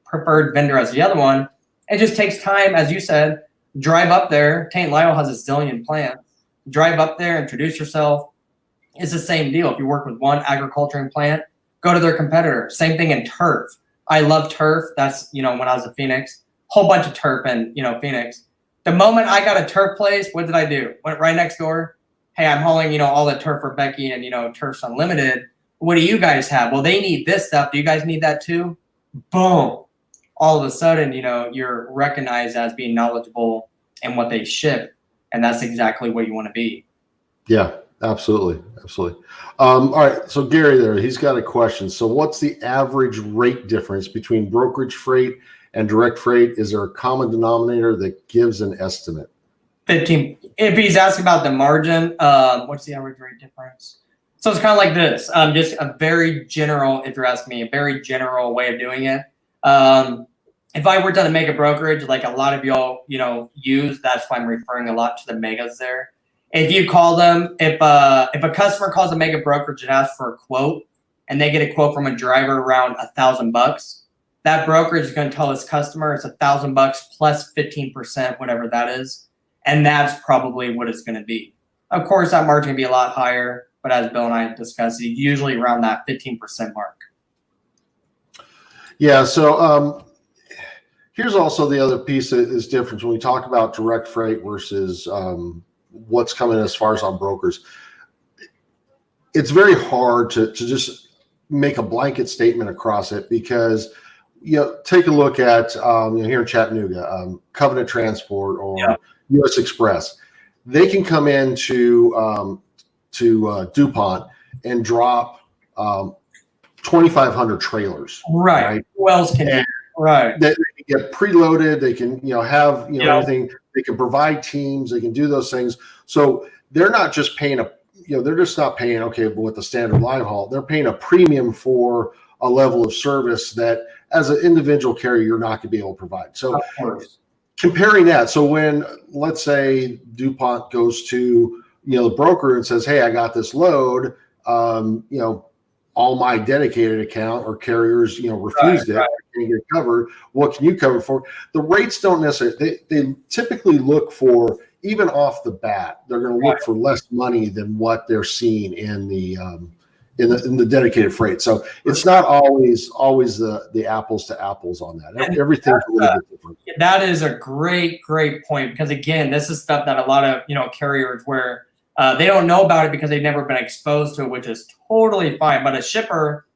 preferred vendor as the other one. It just takes time, as you said. Drive up there. Tate & Lyle has a zillion plants. Drive up there, introduce yourself. It's the same deal. If you work with one agriculturing plant, go to their competitor. Same thing in turf. I love turf. That's, when I was in Phoenix, whole bunch of turf in, Phoenix. The moment I got a turf place, what did I do? Went right next door. Hey, I'm hauling, all the turf for Becky and, Turf's Unlimited. What do you guys have? Well, they need this stuff. Do you guys need that too? Boom. All of a sudden, you're recognized as being knowledgeable in what they ship. And that's exactly what you want to be. Yeah, absolutely. Absolutely. All right. So Gary there, he's got a question. So what's the average rate difference between brokerage freight and direct freight? Is there a common denominator that gives an estimate? 15. If he's asking about the margin, what's the average rate difference? So it's kind of like this, just a very general, if you're asking me, a very general way of doing it. If I worked on a mega brokerage, like a lot of y'all, use, that's why I'm referring a lot to the megas there. If you call them, if a customer calls a mega brokerage and asks for a quote, and they get a quote from a driver around $1,000, that brokerage is going to tell this customer it's $1,000 plus 15%, whatever that is, and that's probably what it's going to be. Of course, that margin can be a lot higher, but as Bill and I discussed, it's usually around that 15% mark. Yeah. So. Here's also the other piece that is different when we talk about direct freight versus what's coming as far as on brokers. It's very hard to just make a blanket statement across it because, take a look at here in Chattanooga, Covenant Transport or US Express. They can come in to DuPont and drop 2,500 trailers. Right. Who else can do? Right. They can get preloaded. They can, have, everything. They can provide teams. They can do those things. So they're not just paying they're just not paying, okay, but with the standard line haul, they're paying a premium for a level of service that as an individual carrier, you're not going to be able to provide. So comparing that. So when, let's say DuPont goes to, the broker and says, hey, I got this load, all my dedicated account or carriers, refused it. Can you get covered? What can you cover for? The rates don't necessarily, they typically look for, even off the bat, they're going to look for less money than what they're seeing in the dedicated freight. So it's not always the apples to apples on that. Everything's a little bit different. That is a great point, because again, this is stuff that a lot of carriers where they don't know about it because they've never been exposed to it, which is totally fine. But a shipper,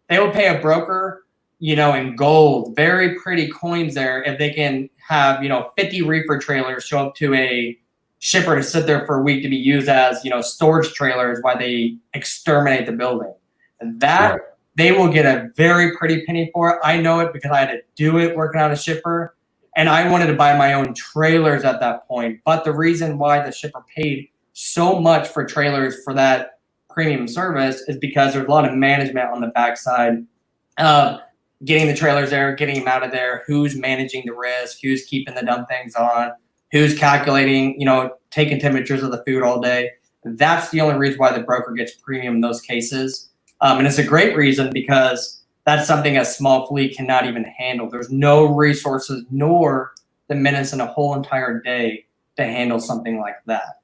they will pay a broker, in gold, very pretty coins there, if they can have 50 reefer trailers show up to a shipper to sit there for a week to be used as storage trailers while they exterminate the building, and that they will get a very pretty penny for it. I know it because I had to do it working on a shipper, and I wanted to buy my own trailers at that point. But the reason why the shipper paid so much for trailers for that premium service is because there's a lot of management on the backside of getting the trailers there, getting them out of there, who's managing the risk, who's keeping the dumb things on, who's calculating, taking temperatures of the food all day. That's the only reason why the broker gets premium in those cases. And it's a great reason because that's something a small fleet cannot even handle. There's no resources nor the minutes in a whole entire day to handle something like that.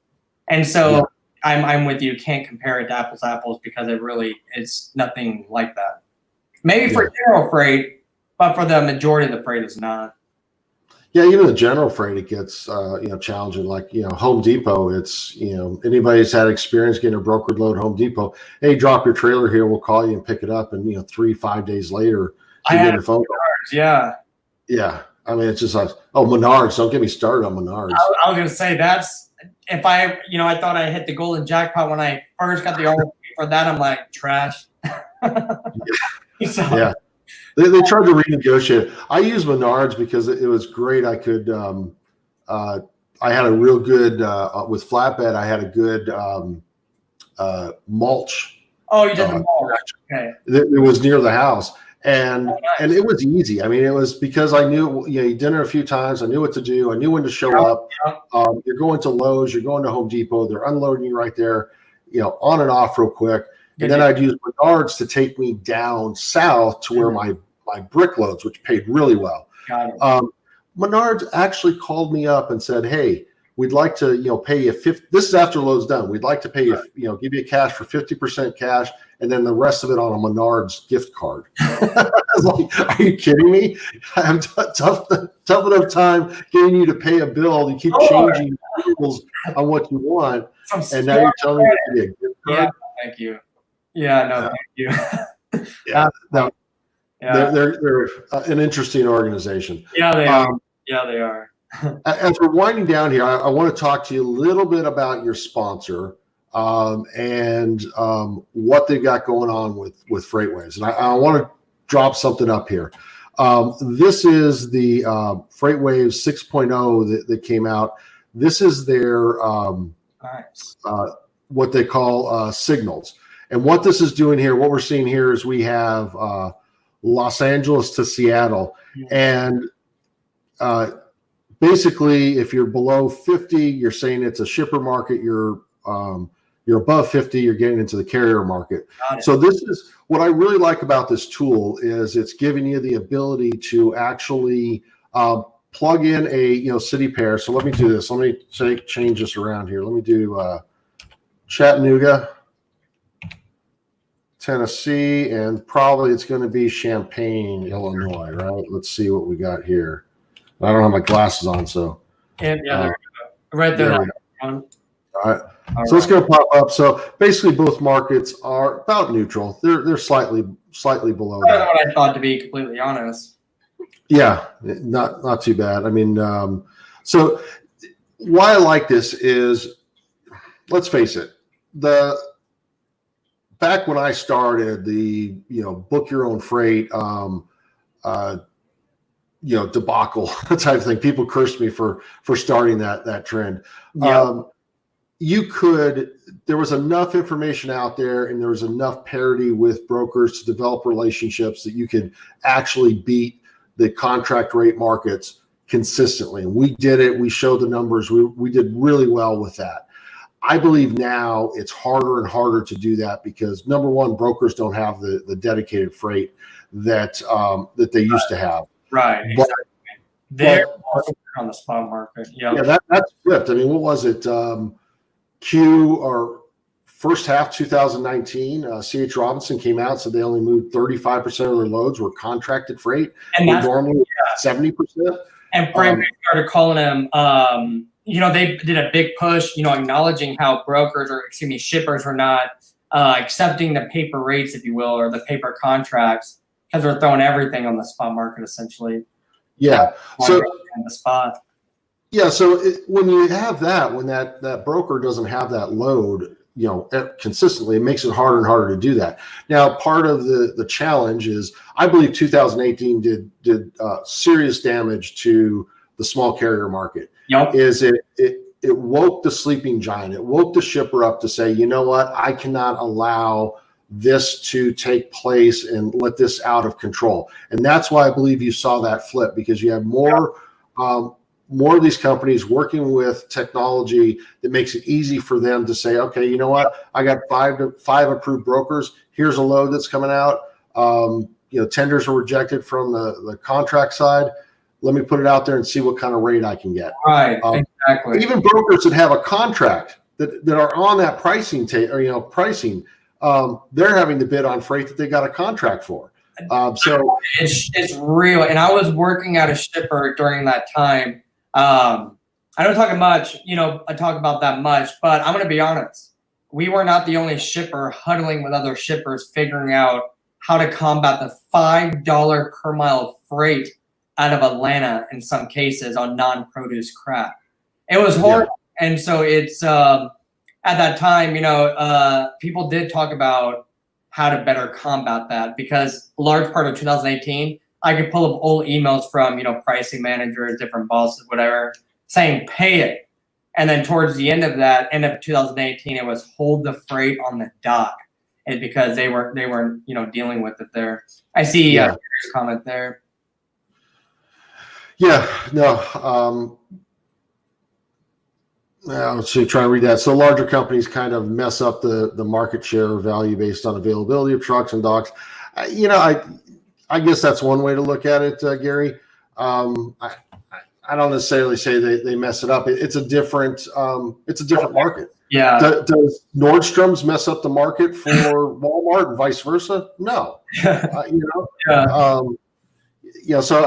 And so I'm with you. Can't compare it to apples because it's nothing like that. Maybe for general freight, but for the majority of the freight, it's not. Yeah, even the general freight, it gets challenging. Like Home Depot, it's anybody who's had experience getting a brokered load, Home Depot, hey, drop your trailer here, we'll call you and pick it up, and 3-5 days later, you get a phone call. Yeah. I mean, it's just like, Menards. Don't get me started on Menards. I was gonna say that's if I thought I hit the golden jackpot when I first got the RFP for that. I'm like trash. Yeah. They tried to renegotiate. I used Menards because it was great. I could, I had a real good, with flatbed, I had a good mulch. Oh, you did the mulch. Okay. It was near the house. And and it was easy. I mean, it was because I knew, you did it a few times. I knew what to do. I knew when to show up. You're going to Lowe's, you're going to Home Depot. They're unloading you right there, on and off real quick. And then I'd use Menards to take me down south to where my brick loads, which paid really well. Got it. Menards actually called me up and said, hey, we'd like to, pay you 50. This is after load's done. We'd like to pay you, give you cash for 50% cash, and then the rest of it on a Menards gift card. I was like, are you kidding me? I have tough enough time getting you to pay a bill. You keep changing rules on what you want, and now you're telling me to be a gift card. Yeah, thank you. Yeah, no, thank you. They're an interesting organization. Yeah, they are. Yeah, they are. As we're winding down here, I want to talk to you a little bit about your sponsor and what they've got going on with FreightWaves. And I want to drop something up here. This is the FreightWaves 6.0 that came out. This is their what they call signals. And what this is doing here, what we're seeing here is we have Los Angeles to Seattle. And basically, if you're below 50, you're saying it's a shipper market. You're above 50, you're getting into the carrier market. So this is what I really like about this tool is it's giving you the ability to actually plug in a city pair. So let me do this. Let me change this around here. Let me do Chattanooga, Tennessee, and probably it's going to be Champaign, Illinois, right? Let's see what we got here. I don't have my glasses on, so. And right there. All right. So it's going to pop up. So basically, both markets are about neutral. They're slightly below that. What I thought, to be completely honest. Yeah, not too bad. I mean, so why I like this is, let's face it, the back when I started, book your own freight, debacle type of thing. People cursed me for starting that trend. Yeah. There was enough information out there, and there was enough parity with brokers to develop relationships that you could actually beat the contract rate markets consistently. And we did it. We showed the numbers. We did really well with that. I believe now it's harder and harder to do that because, number one, brokers don't have the dedicated freight that they used to have. Right. But, exactly. They're on the spot market. Yeah, that's flipped. I mean, what was it? First half 2019, C.H. Robinson came out, said they only moved 35% of their loads were contracted freight, and that's normally 70%. And FreightWeb started calling them, they did a big push, acknowledging how shippers were not accepting the paper rates, if you will, or the paper contracts, because they're throwing everything on the spot market, essentially. Yeah. So the spot. Yeah. So when you have that, when that broker doesn't have that load, consistently, it makes it harder and harder to do that. Now, part of the challenge is, I believe 2018 did serious damage to the small carrier market. Yep. Is it woke the sleeping giant. It woke the shipper up to say, you know what, I cannot allow this to take place and let this out of control. And that's why I believe you saw that flip, because you have more of these companies working with technology that makes it easy for them to say, okay, you know what, I got five approved brokers. Here's a load that's coming out. Tenders are rejected from the contract side. Let me put it out there and see what kind of rate I can get. Right, exactly. Even brokers that have a contract that are on that pricing, they're having to bid on freight that they got a contract for. So it's real. And I was working at a shipper during that time. I don't talk much, I talk about that much, but I'm going to be honest. We were not the only shipper huddling with other shippers, figuring out how to combat the $5 per mile freight out of Atlanta in some cases on non-produce crap. It was horrible. Yeah. And so it's, at that time, people did talk about how to better combat that, because a large part of 2018, I could pull up old emails from, pricing managers, different bosses, whatever, saying pay it. And then towards the end of 2018, it was hold the freight on the dock. And because they weren't, dealing with it there. I see Gary's comment there. Yeah, no. So try to read that. So larger companies kind of mess up the market share value based on availability of trucks and docks. I guess that's one way to look at it, Gary. I don't necessarily say they mess it up. It's a different market. Yeah. Does Nordstrom's mess up the market for Walmart and vice versa? No. Yeah. So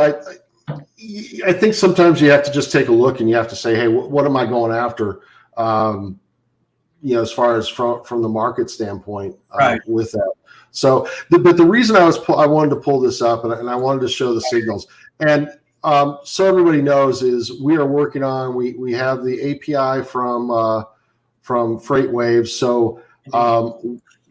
I think sometimes you have to just take a look and you have to say, hey, what am I going after? As far as from the market standpoint, right. With that. So, but the reason I wanted to pull this up and I wanted to show the signals, and so everybody knows, is we are working on, we have the API from FreightWeb. So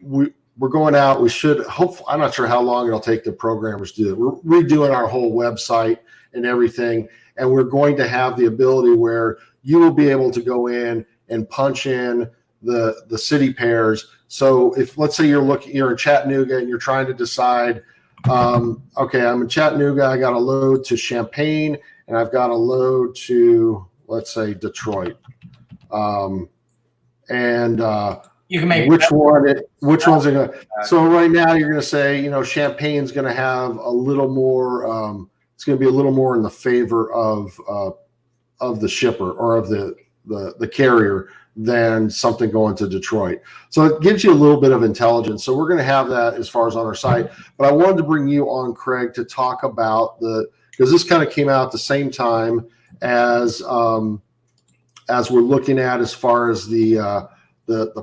we're going out. We should hopefully, I'm not sure how long it'll take the programmers to do it. We're redoing our whole website and everything, and we're going to have the ability where you will be able to go in and punch in the city pairs. So if, let's say you're in Chattanooga and you're trying to decide, okay, I'm in Chattanooga, I got a load to Champaign and I've got a load to, let's say, Detroit. You can make which one's it going to, so right now you're going to say, Champaign's going to have a little more, it's going to be a little more in the favor of the shipper or of the carrier than something going to Detroit. So it gives you a little bit of intelligence. So we're going to have that as far as on our site. But I wanted to bring you on, Craig, to talk about because this kind of came out at the same time as we're looking at as far as the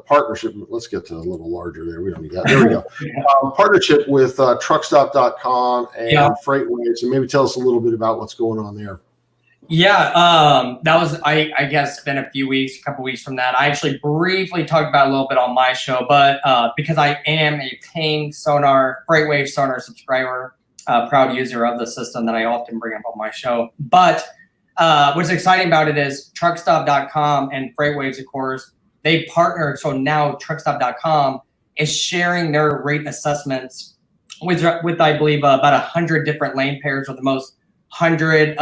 partnership. Let's get to a little larger there. We don't need that. There we go. Partnership with truckstop.com and FreightWeb. So maybe tell us a little bit about what's going on there. Yeah, that was I guess been a few weeks, a couple weeks from that. I actually briefly talked about it a little bit on my show, but because I am a paying FreightWave Sonar subscriber, proud user of the system that I often bring up on my show. But what's exciting about it is truckstop.com and FreightWaves, of course, they partnered. So now truckstop.com is sharing their rate assessments with I believe about 100 different lane pairs, with the most 100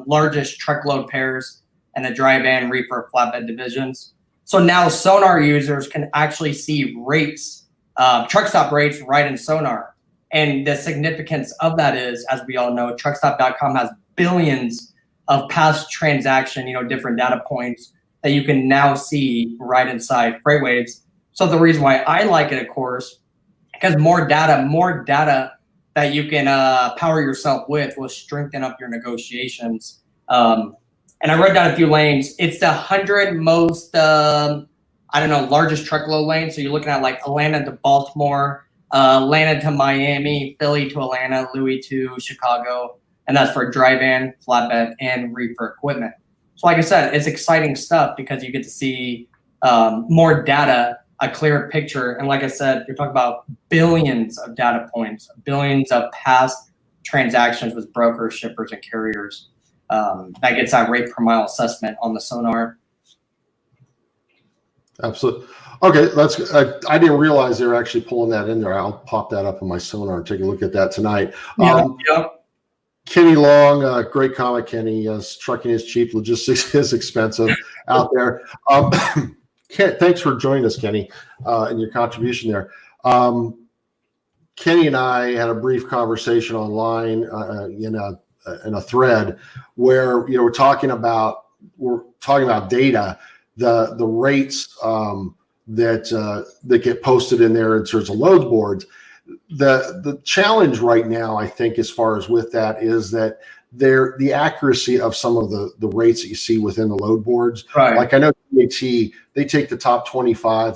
largest truckload pairs and the dry van, reefer, flatbed divisions. So now Sonar users can actually see rates, truck stop rates right in Sonar. And the significance of that is, as we all know, truckstop.com has billions of past transaction, different data points that you can now see right inside FreightWaves. So the reason why I like it, of course, because more data that you can power yourself with will strengthen up your negotiations. And I wrote down a few lanes. It's the 100 most, largest truckload lanes. So you're looking at like Atlanta to Baltimore, Atlanta to Miami, Philly to Atlanta, Louis to Chicago. And that's for dry van, flatbed, and reefer equipment. So like I said, it's exciting stuff because you get to see more data, a clearer picture. And like I said, you're talking about billions of data points, billions of past transactions with brokers, shippers, and carriers. That gets that rate per mile assessment on the Sonar. Absolutely. Okay, I didn't realize they were actually pulling that in there. I'll pop that up on my Sonar and take a look at that tonight. Yeah. Kenny Long, great comment, Kenny. Trucking is cheap, logistics is expensive out there. Thanks for joining us, Kenny, and your contribution there. Kenny and I had a brief conversation online in a thread where we're talking about data, the rates that get posted in there in terms of load boards. The challenge right now, I think, as far as with that, is that the accuracy of some of the rates that you see within the load boards. Right. Like I know DAT, they take the top 25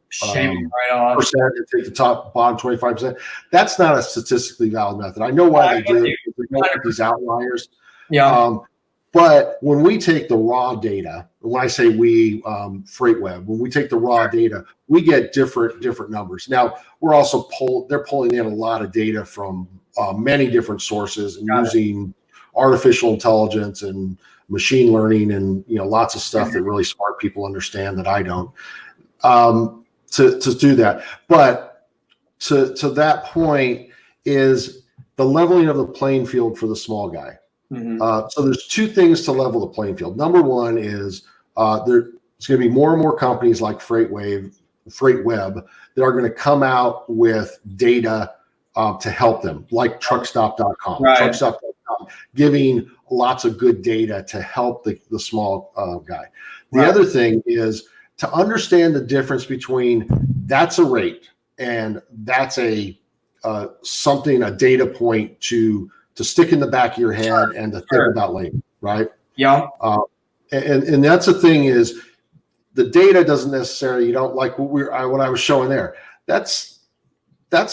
shaving right off percent and take the bottom 25%. That's not a statistically valid method. I know why they do it. They don't like these outliers. Yeah. But when we take the raw data, when I say we, FreightWeb, when we take the raw data, we get different numbers. Now we're also they're pulling in a lot of data from many different sources and using artificial intelligence and machine learning and lots of stuff that really smart people understand that I don't, to do that. But to that point is the leveling of the playing field for the small guy. Mm-hmm. So there's two things to level the playing field. Number one is there's going to be more and more companies like FreightWeb that are going to come out with data to help them, like truckstop.com. Right. Truckstop.com giving lots of good data to help the small guy. The other thing is to understand the difference between that's a rate and that's a data point to stick in the back of your head and to think about later, right? Yeah. And that's the thing is the data doesn't necessarily, you don't like what I was showing there. That's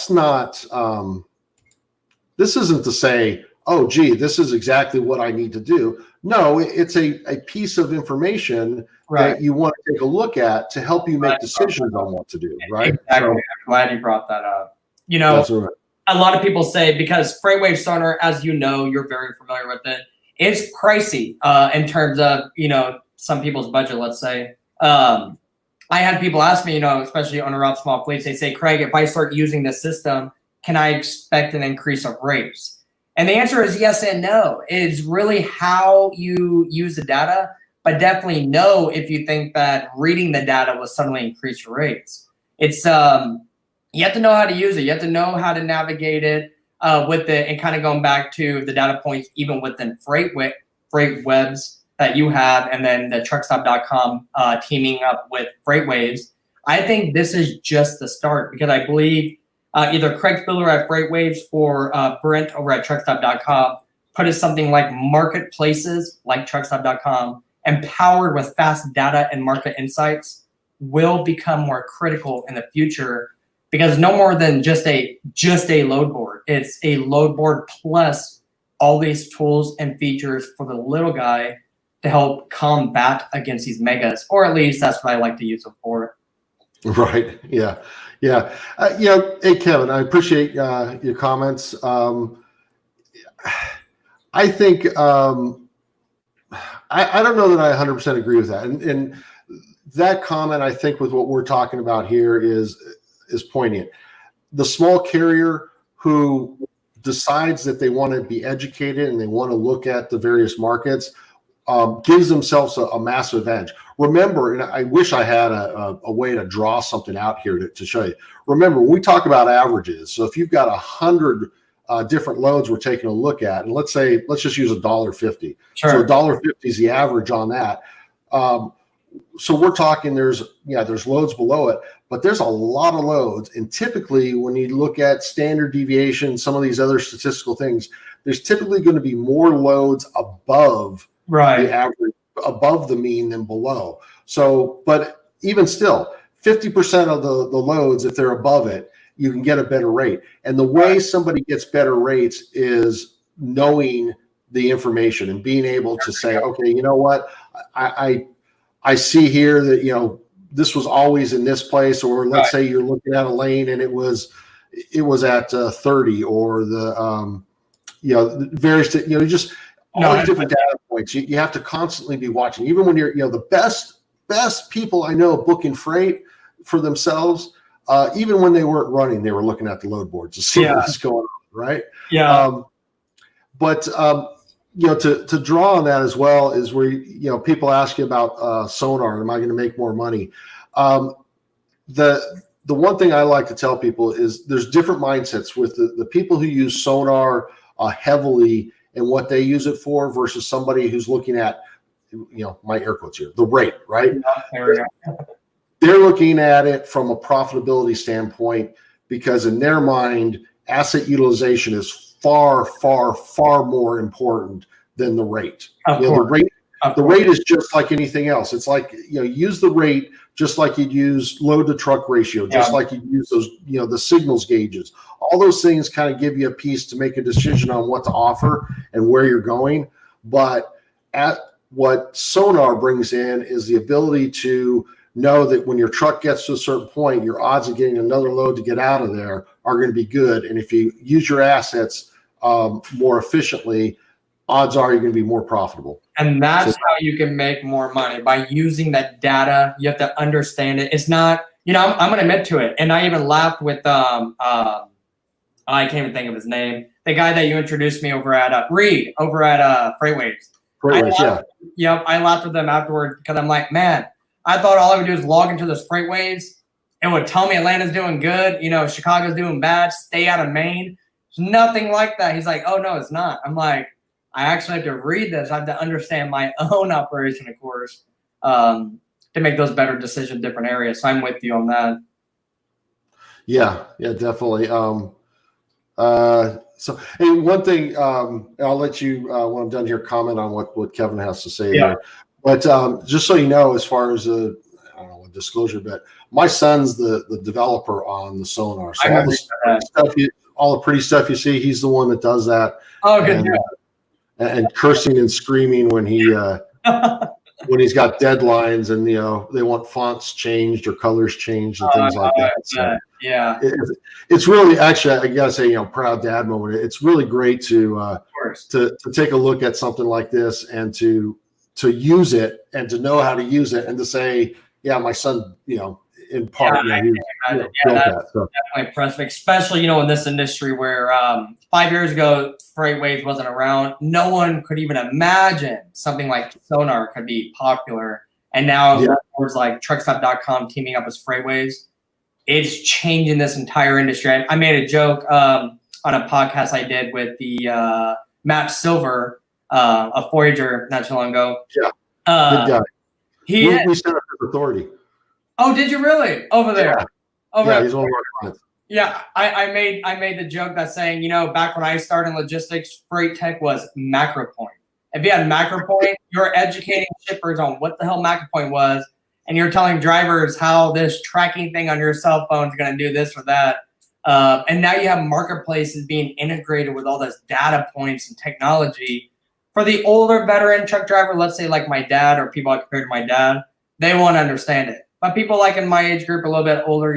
not, this isn't to say, oh, gee, this is exactly what I need to do. No, it's a piece of information that you want to take a look at to help you make decisions on what to do, right? Exactly. So, I'm glad you brought that up. That's right. A lot of people say, because FreightWave Sonar, as you know, you're very familiar with it, it's pricey in terms of, some people's budget, let's say. I had people ask me, especially owner of small fleets, they say, Craig, if I start using this system, can I expect an increase of rates? And the answer is yes and no. It's really how you use the data, but definitely no if you think that reading the data will suddenly increase your rates. It's you have to know how to use it. You have to know how to navigate it with it, and kind of going back to the data points, even within FreightWebs that you have, and then the truckstop.com teaming up with FreightWaves. I think this is just the start, because I believe either Craig Spiller at FreightWaves or Brent over at truckstop.com put it something like marketplaces like truckstop.com, empowered with fast data and market insights, will become more critical in the future. Because no more than just a load board. It's a load board plus all these tools and features for the little guy to help combat against these megas, or at least that's what I like to use them for. Right. Yeah. Yeah. Hey, Kevin, I appreciate your comments. I think I don't know that I 100% agree with that. And that comment, I think, with what we're talking about here is poignant. The small carrier who decides that they want to be educated and they want to look at the various markets gives themselves a massive edge. Remember, and I wish I had a way to draw something out here to show you. Remember, when we talk about averages, so if you've got 100 different loads we're taking a look at, and let's just use $1.50. Sure. So $1.50 is the average on that. So we're talking there's loads below it, but there's a lot of loads. And typically when you look at standard deviation, some of these other statistical things, there's typically going to be more loads above the average, above the mean than below. So, but even still, 50% of the loads, if they're above it, you can get a better rate. And the way somebody gets better rates is knowing the information and being able to say, okay, you know what, I see here that, this was always in this place, or let's say you're looking at a lane and it was at 30, or the, various, just all these different data points. You have to constantly be watching, even when you're, the best people I know booking freight for themselves, even when they weren't running, they were looking at the load boards to see what was going on. Right. Yeah. To draw on that as well is where, people ask you about sonar. Am I going to make more money? The one thing I like to tell people is there's different mindsets with the people who use sonar heavily and what they use it for versus somebody who's looking at, my air quotes here, the rate, right? They're looking at it from a profitability standpoint because in their mind, asset utilization is far, far, far more important than the rate. The rate is just like anything else. It's like, use the rate just like you'd use load to truck ratio, just like you'd use those, the signals gauges. All those things kind of give you a piece to make a decision on what to offer and where you're going. But what sonar brings in is the ability to know that when your truck gets to a certain point, your odds of getting another load to get out of there are going to be good. And if you use your assets more efficiently, odds are you're going to be more profitable. And that's how you can make more money, by using that data. You have to understand it. It's not, I'm going to admit to it. And I even laughed with, I can't even think of his name. The guy that you introduced me over at Reed, over at FreightWeb. I laughed with them afterward because I'm like, man, I thought all I would do is log into those FreightWeb. It would tell me Atlanta's doing good, Chicago's doing bad, stay out of Maine. There's nothing like that. He's like, oh, no, it's not. I'm like, I actually have to read this. I have to understand my own operation, of course, to make those better decisions in different areas. So I'm with you on that. Yeah, definitely. So, hey, one thing, I'll let you, when I'm done here, comment on what Kevin has to say there. But just so you know, as far as a disclosure bit, my son's the developer on the sonar. So all the pretty stuff you see, he's the one that does that. Oh, good job. And cursing and screaming when he when he's got deadlines and they want fonts changed or colors changed and things like that. So it's really, actually, I gotta say, proud dad moment. It's really great to take a look at something like this and to use it and to know how to use it and to say, yeah, my son, in part, that's definitely impressive, especially in this industry where 5 years ago FreightWeb wasn't around. No one could even imagine something like sonar could be popular, and now words like truckstop.com teaming up with FreightWeb, it's changing this entire industry. I made a joke on a podcast I did with the Matt Silver, a Voyager not too long ago. Good guy. We set up his authority. Oh, did you really? Over there? Yeah, he's one of our clients. Yeah, I made the joke that saying, back when I started in logistics, freight tech was macro point. If you had macro point, you're educating shippers on what the hell macro point was, and you're telling drivers how this tracking thing on your cell phone is going to do this or that. And now you have marketplaces being integrated with all this data points and technology. For the older veteran truck driver, let's say like my dad or people I compare to my dad, they won't understand it. But people like in my age group, a little bit older,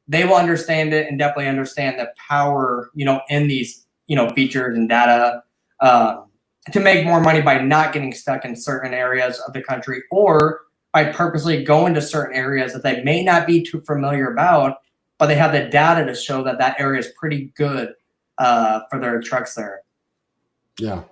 they will understand it and definitely understand the power, in these, features and data to make more money by not getting stuck in certain areas of the country, or by purposely going to certain areas that they may not be too familiar about, but they have the data to show that that area is pretty good for their trucks there. Yeah,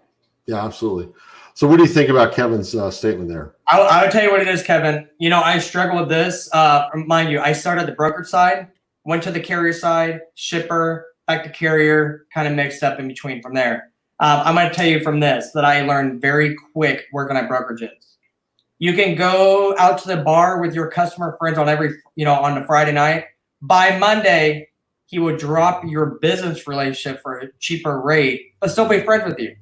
absolutely. So what do you think about Kevin's statement there? I would tell you what it is, Kevin. I struggle with this. Mind you, I started the brokerage side, went to the carrier side, shipper, back to carrier, kind of mixed up in between from there. I'm going to tell you from this that I learned very quick working at brokerages. You can go out to the bar with your customer friends on on the Friday night. By Monday, he would drop your business relationship for a cheaper rate, but still be friends with you.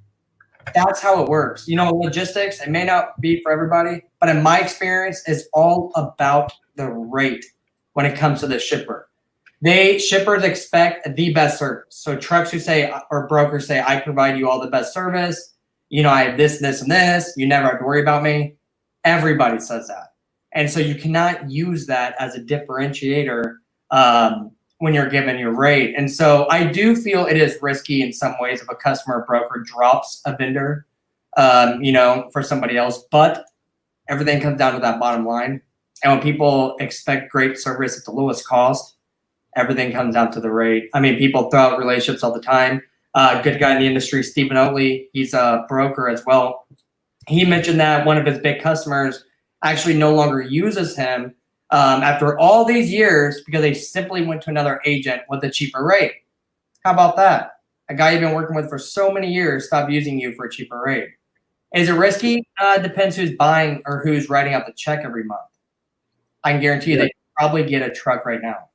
That's how it works. Logistics, it may not be for everybody, but in my experience, it's all about the rate when it comes to the shipper. Shippers expect the best service. So trucks who say, or brokers say, I provide you all the best service. I have this, this, and this. You never have to worry about me. Everybody says that. And so you cannot use that as a differentiator when you're given your rate. And so I do feel it is risky in some ways if a customer or broker drops a vendor, for somebody else, but everything comes down to that bottom line. And when people expect great service at the lowest cost, everything comes down to the rate. I mean, people throw out relationships all the time. Good guy in the industry, Stephen Oatley, he's a broker as well. He mentioned that one of his big customers actually no longer uses him after all these years because they simply went to another agent with a cheaper rate. How about that? A guy you've been working with for so many years stopped using you for a cheaper rate. Is it risky? Depends who's buying or who's writing out the check every month. I can guarantee you they probably get a truck right now.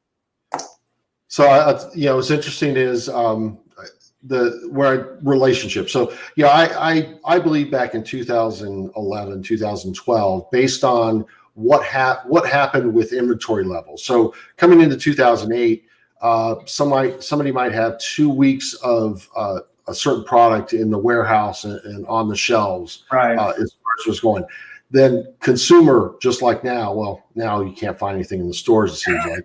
So, what's interesting is relationship. So, I believe back in 2011, 2012, based on what happened with inventory levels. So coming into 2008, somebody might have 2 weeks of a certain product in the warehouse and on the shelves, right, as far as what's going. Then consumer, just like now, well, now you can't find anything in the stores, it seems like.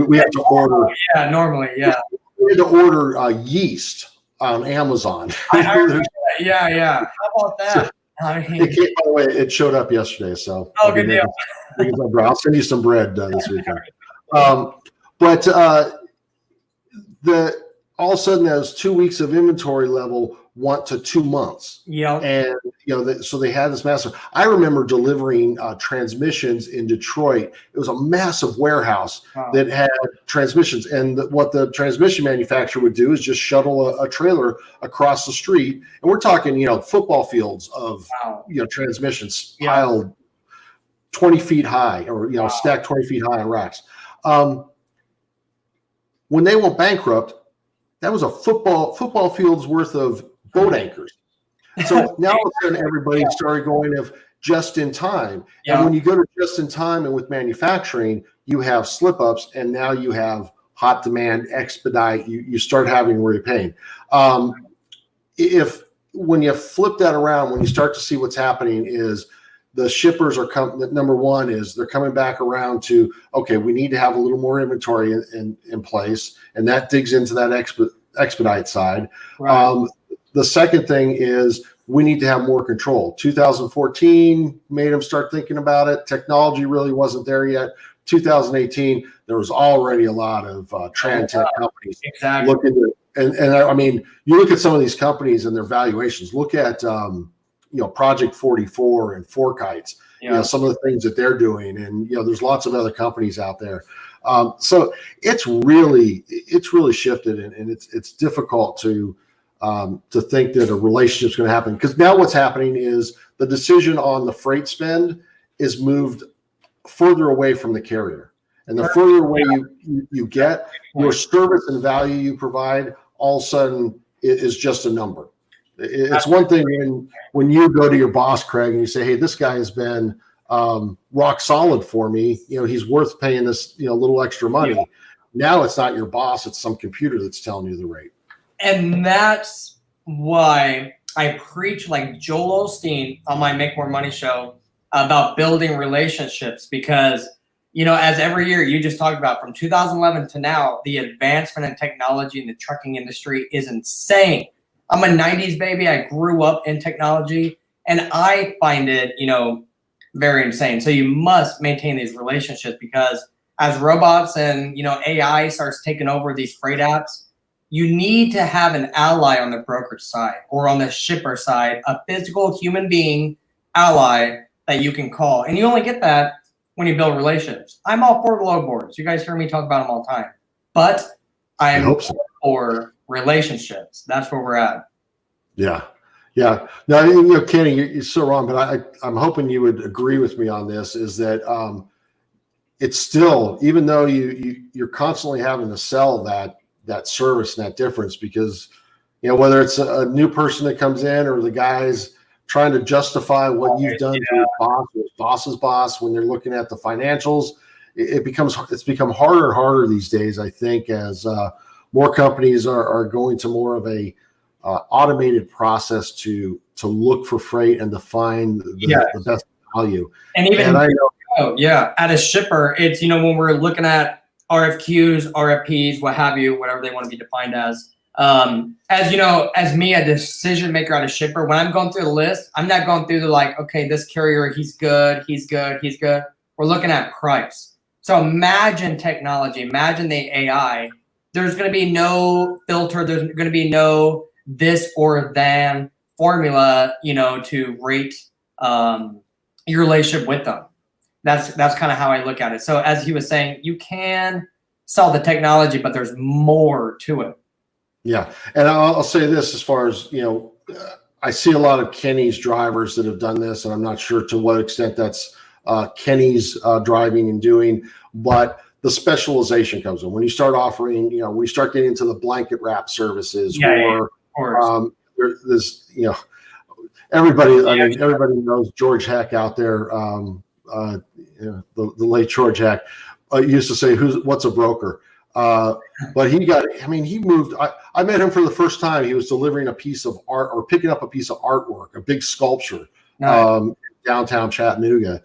We have to order. Yeah, normally, yeah. We had to order yeast on Amazon. Yeah. How about that? By the way, it showed up yesterday, so. Oh, good deal. I'll send you some bread this weekend. But all of a sudden, those 2 weeks of inventory level went to 2 months. Yeah. And so they had this massive. I remember delivering transmissions in Detroit. It was a massive warehouse that had transmissions, and what the transmission manufacturer would do is just shuttle a trailer across the street, and we're talking football fields of transmissions piled 20 feet high, or stacked 20 feet high on racks. When they went bankrupt, that was a football field's worth of boat anchors. So now all of a sudden everybody started going of just in time. Yeah. And when you go to just in time and with manufacturing, you have slip ups, and now you have hot demand, expedite. You start having where you're paying. When you flip that around, when you start to see what's happening is the shippers are number one is they're coming back around to, okay, we need to have a little more inventory in place. And that digs into that expedite side. Right. The second thing is we need to have more control. 2014 made them start thinking about it. Technology really wasn't there yet. 2018, there was already a lot of Trantech companies looking at it. And I mean, you look at some of these companies and their valuations. Look at Project 44 and Forkites. Some of the things that they're doing, and there's lots of other companies out there. So it's really shifted, and it's difficult to think that a relationship is going to happen, because now what's happening is the decision on the freight spend is moved further away from the carrier, and the further away you get, your service and value you provide all of a sudden is just a number. It's one thing when you go to your boss, Craig, and you say, hey, this guy has been rock solid for me. He's worth paying this little extra money. Now it's not your boss, it's some computer that's telling you the rate. And that's why I preach like Joel Osteen on my Make More Money show about building relationships, because, you know, as every year you just talked about, from 2011 to now, the advancement in technology in the trucking industry is insane. I'm a 90s baby. I grew up in technology, and I find it, you know, very insane. So you must maintain these relationships, because as robots and, you know, AI starts taking over these freight apps, you need to have an ally on the brokerage side or on the shipper side, a physical human being ally that you can call. And you only get that when you build relationships. I'm all for the load boards. You guys hear me talk about them all the time. But I'm for relationships. That's where we're at. Yeah. Yeah. Now, you know, Kenny, you're so wrong, but I'm hoping you would agree with me on this, is that it's still, even though you're constantly having to sell that service and that difference, because, you know, whether it's a new person that comes in or the guy's trying to justify what you've done to his boss or his boss's boss, when they're looking at the financials, it's become harder and harder these days, I think, as more companies are going to more of a automated process to look for freight and to find the best value. And even at a shipper, it's, you know, when we're looking at RFQs, RFPs, what have you, whatever they want to be defined as you know, as me, a decision maker at a shipper, when I'm going through the list, I'm not going through the like, okay, this carrier, he's good. We're looking at price. So imagine technology, imagine the AI. There's going to be no filter. There's going to be no this or then formula, you know, to rate your relationship with them. That's kind of how I look at it. So as he was saying, you can sell the technology, but there's more to it. Yeah. And I'll say this, as far as, you know, I see a lot of Kenny's drivers that have done this, and I'm not sure to what extent that's Kenny's driving and doing, but the specialization comes in when you start offering, you know, we start getting into the blanket wrap services, there's, you know, everybody knows George Heck out there. You know, the late George Heck used to say, what's a broker? But he moved. I met him for the first time. He was delivering a piece of art, or picking up a piece of artwork, a big sculpture, downtown Chattanooga.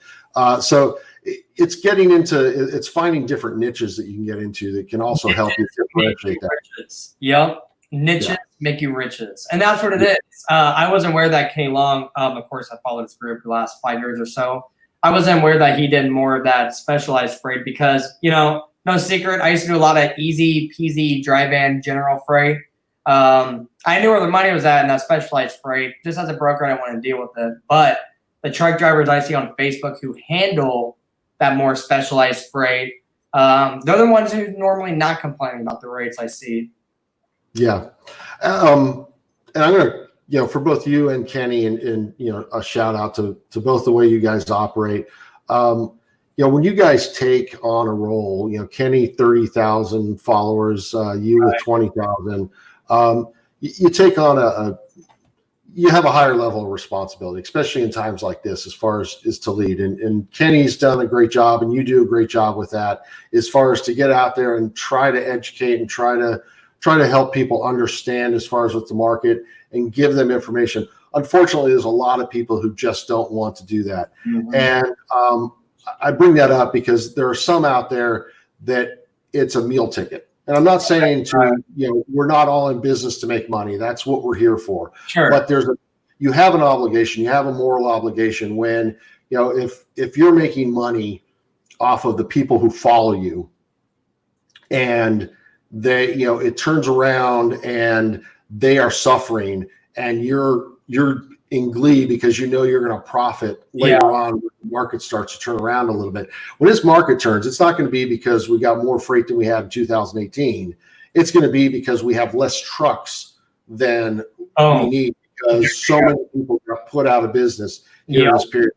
So it's getting into, it's finding different niches that you can get into that can also help you differentiate that. Yep. Niches make you riches. And that's what it is. I wasn't aware that Kenny Long, of course, I followed his group the last 5 years or so. I wasn't aware that he did more of that specialized freight, because, you know, no secret, I used to do a lot of easy peasy dry van general freight. I knew where the money was at in that specialized freight. Just as a broker, I didn't want to deal with it. But the truck drivers I see on Facebook who handle that more specialized freight, they're the ones who normally not complaining about the rates I see. Yeah. And I'm going to, you know, for both you and Kenny, and you know, a shout out to both the way you guys operate. You know, when you guys take on a role, you know, Kenny, 30,000 followers, you with 20,000, you take on you have a higher level of responsibility, especially in times like this, as far as is to lead. And Kenny's done a great job, and you do a great job with that, as far as to get out there and try to educate and try to help people understand as far as with the market and give them information. Unfortunately, there's a lot of people who just don't want to do that. Mm-hmm. And I bring that up because there are some out there that it's a meal ticket. And I'm not saying you know, we're not all in business to make money. That's what we're here for. Sure. But you have an obligation, you have a moral obligation when, you know, if you're making money off of the people who follow you, and they, you know, it turns around and they are suffering, and you're in glee because you know you're going to profit later on when the market starts to turn around a little bit. When this market turns, it's not going to be because we got more freight than we had in 2018. It's going to be because we have less trucks than we need, because so many people got put out of business during this period.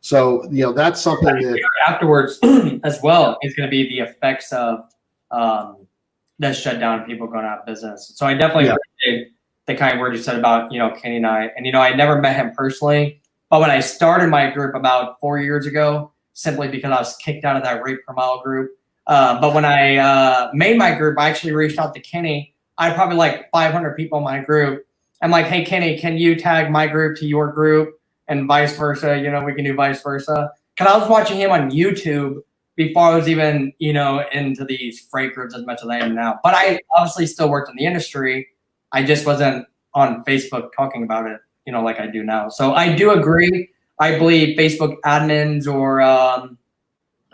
So, you know, that's something that afterwards as well is going to be the effects of that shutdown, people going out of business. So I definitely appreciate the kind word you said about, you know, Kenny and I. And, you know, I never met him personally, but when I started my group about 4 years ago, simply because I was kicked out of that rate per mile group, But when I made my group, I actually reached out to Kenny. I had probably like 500 people in my group. I'm like, hey, Kenny, can you tag my group to your group and vice versa? You know, we can do vice versa. Because I was watching him on YouTube before I was even, you know, into these freight groups as much as I am now. But I obviously still worked in the industry. I just wasn't on Facebook talking about it, you know, like I do now. So I do agree. I believe Facebook admins or,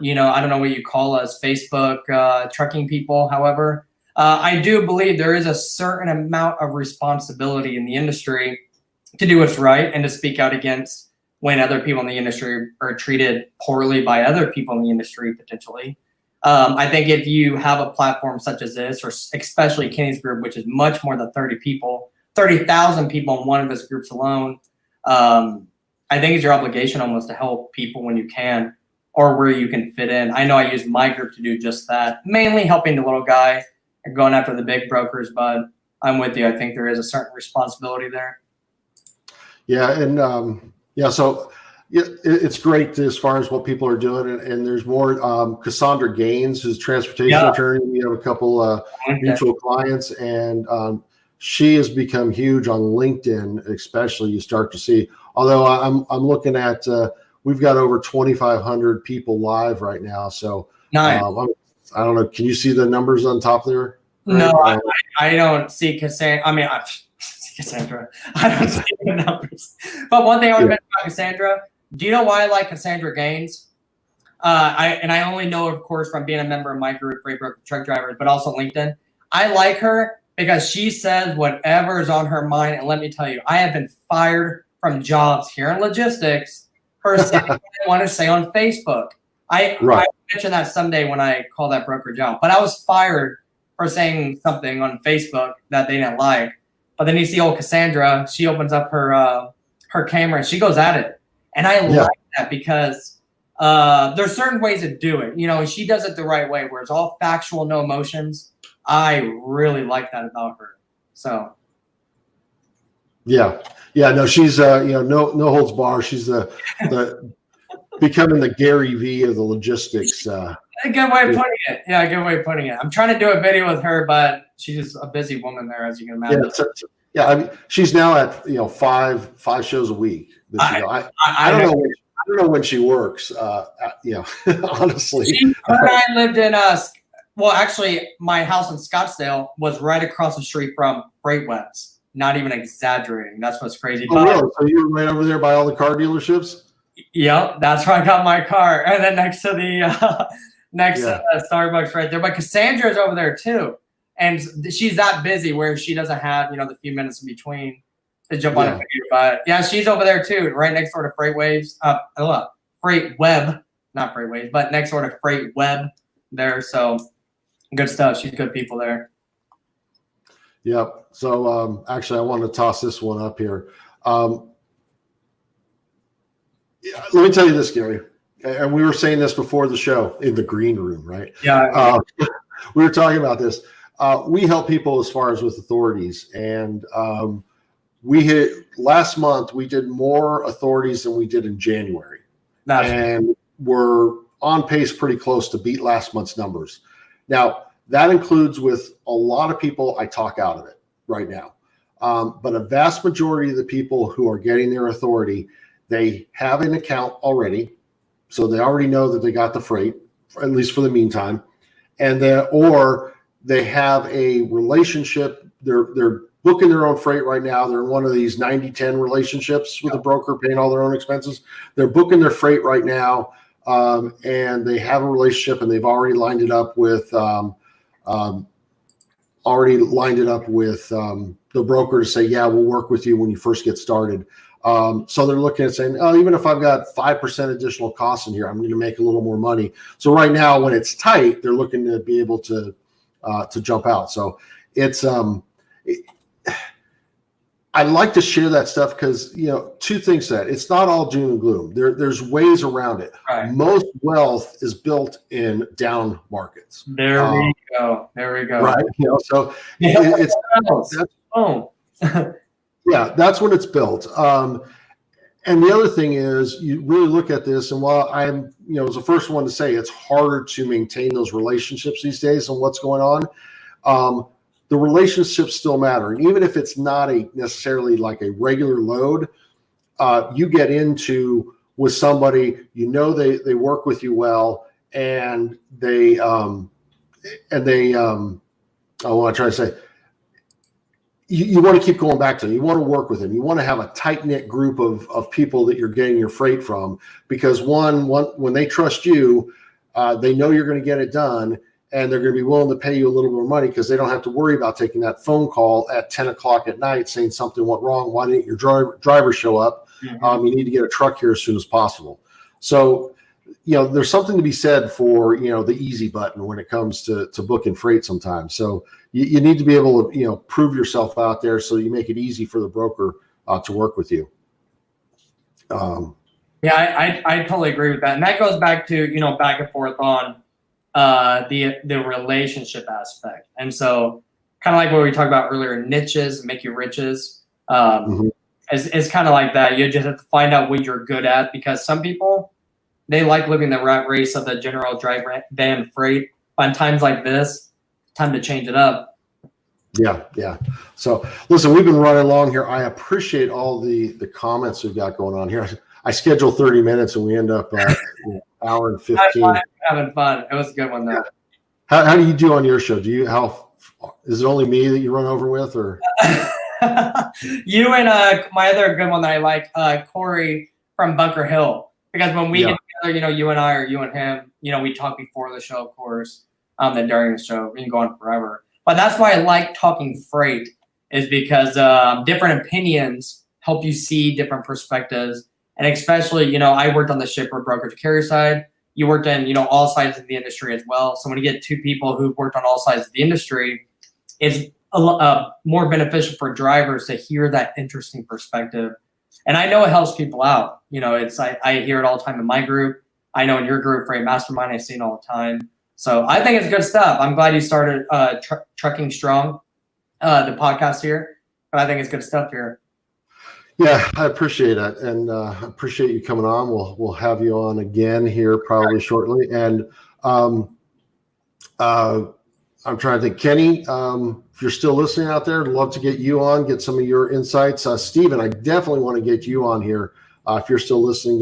you know, I don't know what you call us, Facebook trucking people, however. I do believe there is a certain amount of responsibility in the industry to do what's right and to speak out against when other people in the industry are treated poorly by other people in the industry, potentially. I think if you have a platform such as this, or especially Kenny's group, which is much more than 30 people, 30,000 people in one of his groups alone, I think it's your obligation almost to help people when you can, or where you can fit in. I know I use my group to do just that, mainly helping the little guy and going after the big brokers, but I'm with you. I think there is a certain responsibility there. Yeah, and yeah, so yeah, it's great as far as what people are doing, and there's more. Cassandra Gaines is transportation attorney. We have a couple mutual clients, and she has become huge on LinkedIn, especially. You start to see. Although I'm looking at, we've got over 2,500 people live right now. So nice. I don't know. Can you see the numbers on top there? Right? No, I don't see Cassandra. I mean, Cassandra. I don't see the numbers. But one thing I want to mention about Cassandra, do you know why I like Cassandra Gaines? I only know, of course, from being a member of my group, Freight Broker Truck Drivers, but also LinkedIn. I like her because she says whatever is on her mind. And let me tell you, I have been fired from jobs here in logistics for saying what I want to say on Facebook. I mention that someday when I call that broker job. But I was fired for saying something on Facebook that they didn't like. But then you see old Cassandra, she opens up her camera and she goes at it. And I like that because there's certain ways to do it. You know, she does it the right way where it's all factual, no emotions. I really like that about her. So. Yeah. No, she's you know, no holds bar. She's the becoming the Gary V of the logistics. A good way of putting it. Yeah, a good way of putting it. I'm trying to do a video with her, but she's a busy woman there, as you can imagine. Yeah, I mean, she's now at, you know, five shows a week. I don't know when she works. You know, honestly. I lived in well, actually, my house in Scottsdale was right across the street from FreightWeb's. Not even exaggerating. That's what's crazy. Oh, really? So you were right over there by all the car dealerships? Yep, that's where I got my car, and then next to the Starbucks right there. But Cassandra's over there too, and she's that busy where she doesn't have, you know, the few minutes in between to jump on a video. But yeah, she's over there too, right next door to FreightWaves. FreightWeb, not FreightWaves, but next door to FreightWeb there. So good stuff. She's good people there. Yep. So actually, I want to toss this one up here. Let me tell you this, Gary, and we were saying this before the show in the green room, right? Yeah. We were talking about this. We help people as far as with authorities, and last month we did more authorities than we did in January, and we're on pace pretty close to beat last month's numbers. Now, that includes with a lot of people I talk out of it right now, but a vast majority of the people who are getting their authority, they have an account already, so they already know that they got the freight, at least for the meantime, and or they have a relationship. They're booking their own freight right now. They're in one of these 90-10 relationships with a broker, paying all their own expenses. They're booking their freight right now, and they have a relationship, and they've already lined it up with the broker to say, yeah, we'll work with you when you first get started. So they're looking at saying, oh, even if I've got 5% additional costs in here, I'm going to make a little more money. So right now, when it's tight, they're looking to be able to jump out. So it's I like to share that stuff because, you know, two things that it's not all doom and gloom. There's ways around it. Right. Most wealth is built in down markets. There we go. Right. You know, so that's when it's built. And the other thing is you really look at this, and while I'm, was the first one to say it's harder to maintain those relationships these days and what's going on, the relationships still matter. And even if it's not necessarily like a regular load, you get into with somebody, they work with you well, and I want to try to say, you want to keep going back to them. You want to work with them. You want to have a tight-knit group of people that you're getting your freight from, because when they trust you, they know you're going to get it done, and they're going to be willing to pay you a little more money because they don't have to worry about taking that phone call at 10 o'clock at night saying something went wrong. Why didn't your driver show up? You need to get a truck here as soon as possible. So, there's something to be said for, the easy button when it comes to booking freight sometimes. So you need to be able to, prove yourself out there so you make it easy for the broker to work with you. Yeah, I totally agree with that. And that goes back to, back and forth on the relationship aspect. And so kind of like what we talked about earlier, niches make you riches. It's kind of like that. You just have to find out what you're good at, because some people, they like living the rat race of the general dry van freight. On times like this, time to change it up. Yeah. So listen, we've been running along here. I appreciate all the comments we've got going on here. I scheduled 30 minutes and we end up hour and 15. Having fun. It was a good one though. Yeah. How do you do on your show? Is it only me that you run over with, or? You and my other good one that I like, Corey from Bunker Hill. Because when we get together, you and I, or you and him, we talk before the show, of course, then during the show. We can go on forever. But that's why I like talking freight, is because different opinions help you see different perspectives. And especially, I worked on the shipper brokerage carrier side. You worked in, all sides of the industry as well. So when you get two people who've worked on all sides of the industry, it's more beneficial for drivers to hear that interesting perspective. And I know it helps people out. I hear it all the time in my group. I know in your group, Freight Mastermind, I see it all the time. So I think it's good stuff. I'm glad you started Trucking Strong, the podcast here. But I think it's good stuff here. Yeah, I appreciate it, and I appreciate you coming on. We'll have you on again here probably shortly. And I'm trying to think, Kenny, if you're still listening out there, I'd love to get you on, get some of your insights. Steven, I definitely want to get you on here. If you're still listening,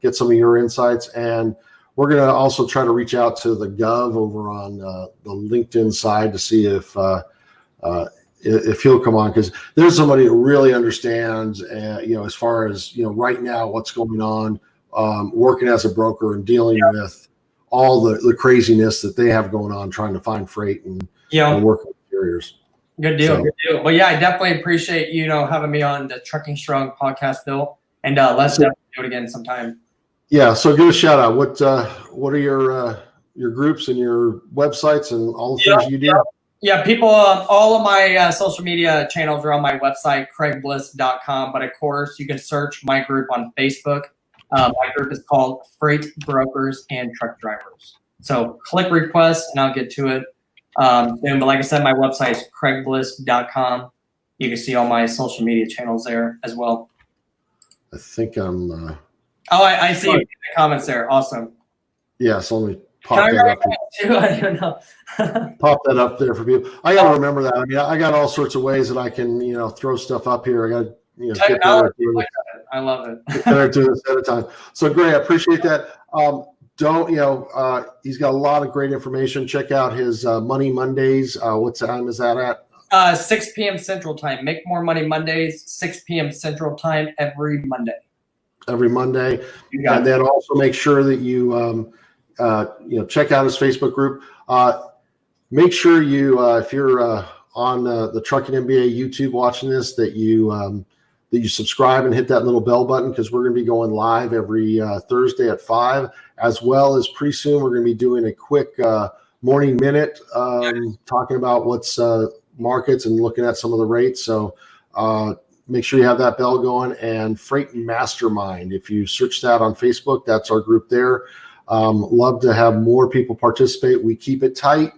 get some of your insights. And we're going to also try to reach out to the Gov over on the LinkedIn side to see if he'll come on, because there's somebody who really understands, as far as, right now, what's going on, working as a broker and dealing with all the craziness that they have going on, trying to find freight and work with carriers. Good deal. Well, yeah, I definitely appreciate having me on the Trucking Strong podcast, Bill. And let's definitely do it again sometime. Yeah. So give a shout out. What are your groups and your websites and all the things you do? Yeah, people, all of my social media channels are on my website, craigbliss.com. But of course, you can search my group on Facebook. My group is called Freight Brokers and Truck Drivers. So click request and I'll get to it. But like I said, my website is craigbliss.com. You can see all my social media channels there as well. I think I'm. I see the comments there. Awesome. Yes, let me pop that up. I don't know. Pop that up there for people. I got to remember that. I mean, I got all sorts of ways that I can, throw stuff up here. I got to, get better. I love it. Get better doing this at a time. So great. I appreciate that. He's got a lot of great information. Check out his Money Mondays. What time is that at? 6 p.m. Central Time. Make More Money Mondays, 6 p.m. Central Time every Monday. Every Monday. And then also make sure that you, check out his Facebook group. Make sure you, if you're on the Trucking MBA YouTube watching this, that you subscribe and hit that little bell button, because we're going to be going live every Thursday at 5, as well as pretty soon we're going to be doing a quick morning minute talking about what's markets and looking at some of the rates. So make sure you have that bell going. And Freight Mastermind, if you search that on Facebook, that's our group there. Love to have more people participate. We keep it tight.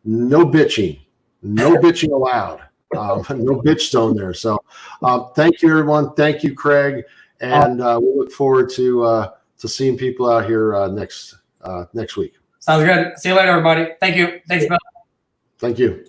No bitching allowed. No bitch zone there. So thank you, everyone. Thank you, Craig. And we look forward to seeing people out here next week. Sounds good. See you later, everybody. Thank you. Thanks, Bill. Thank you.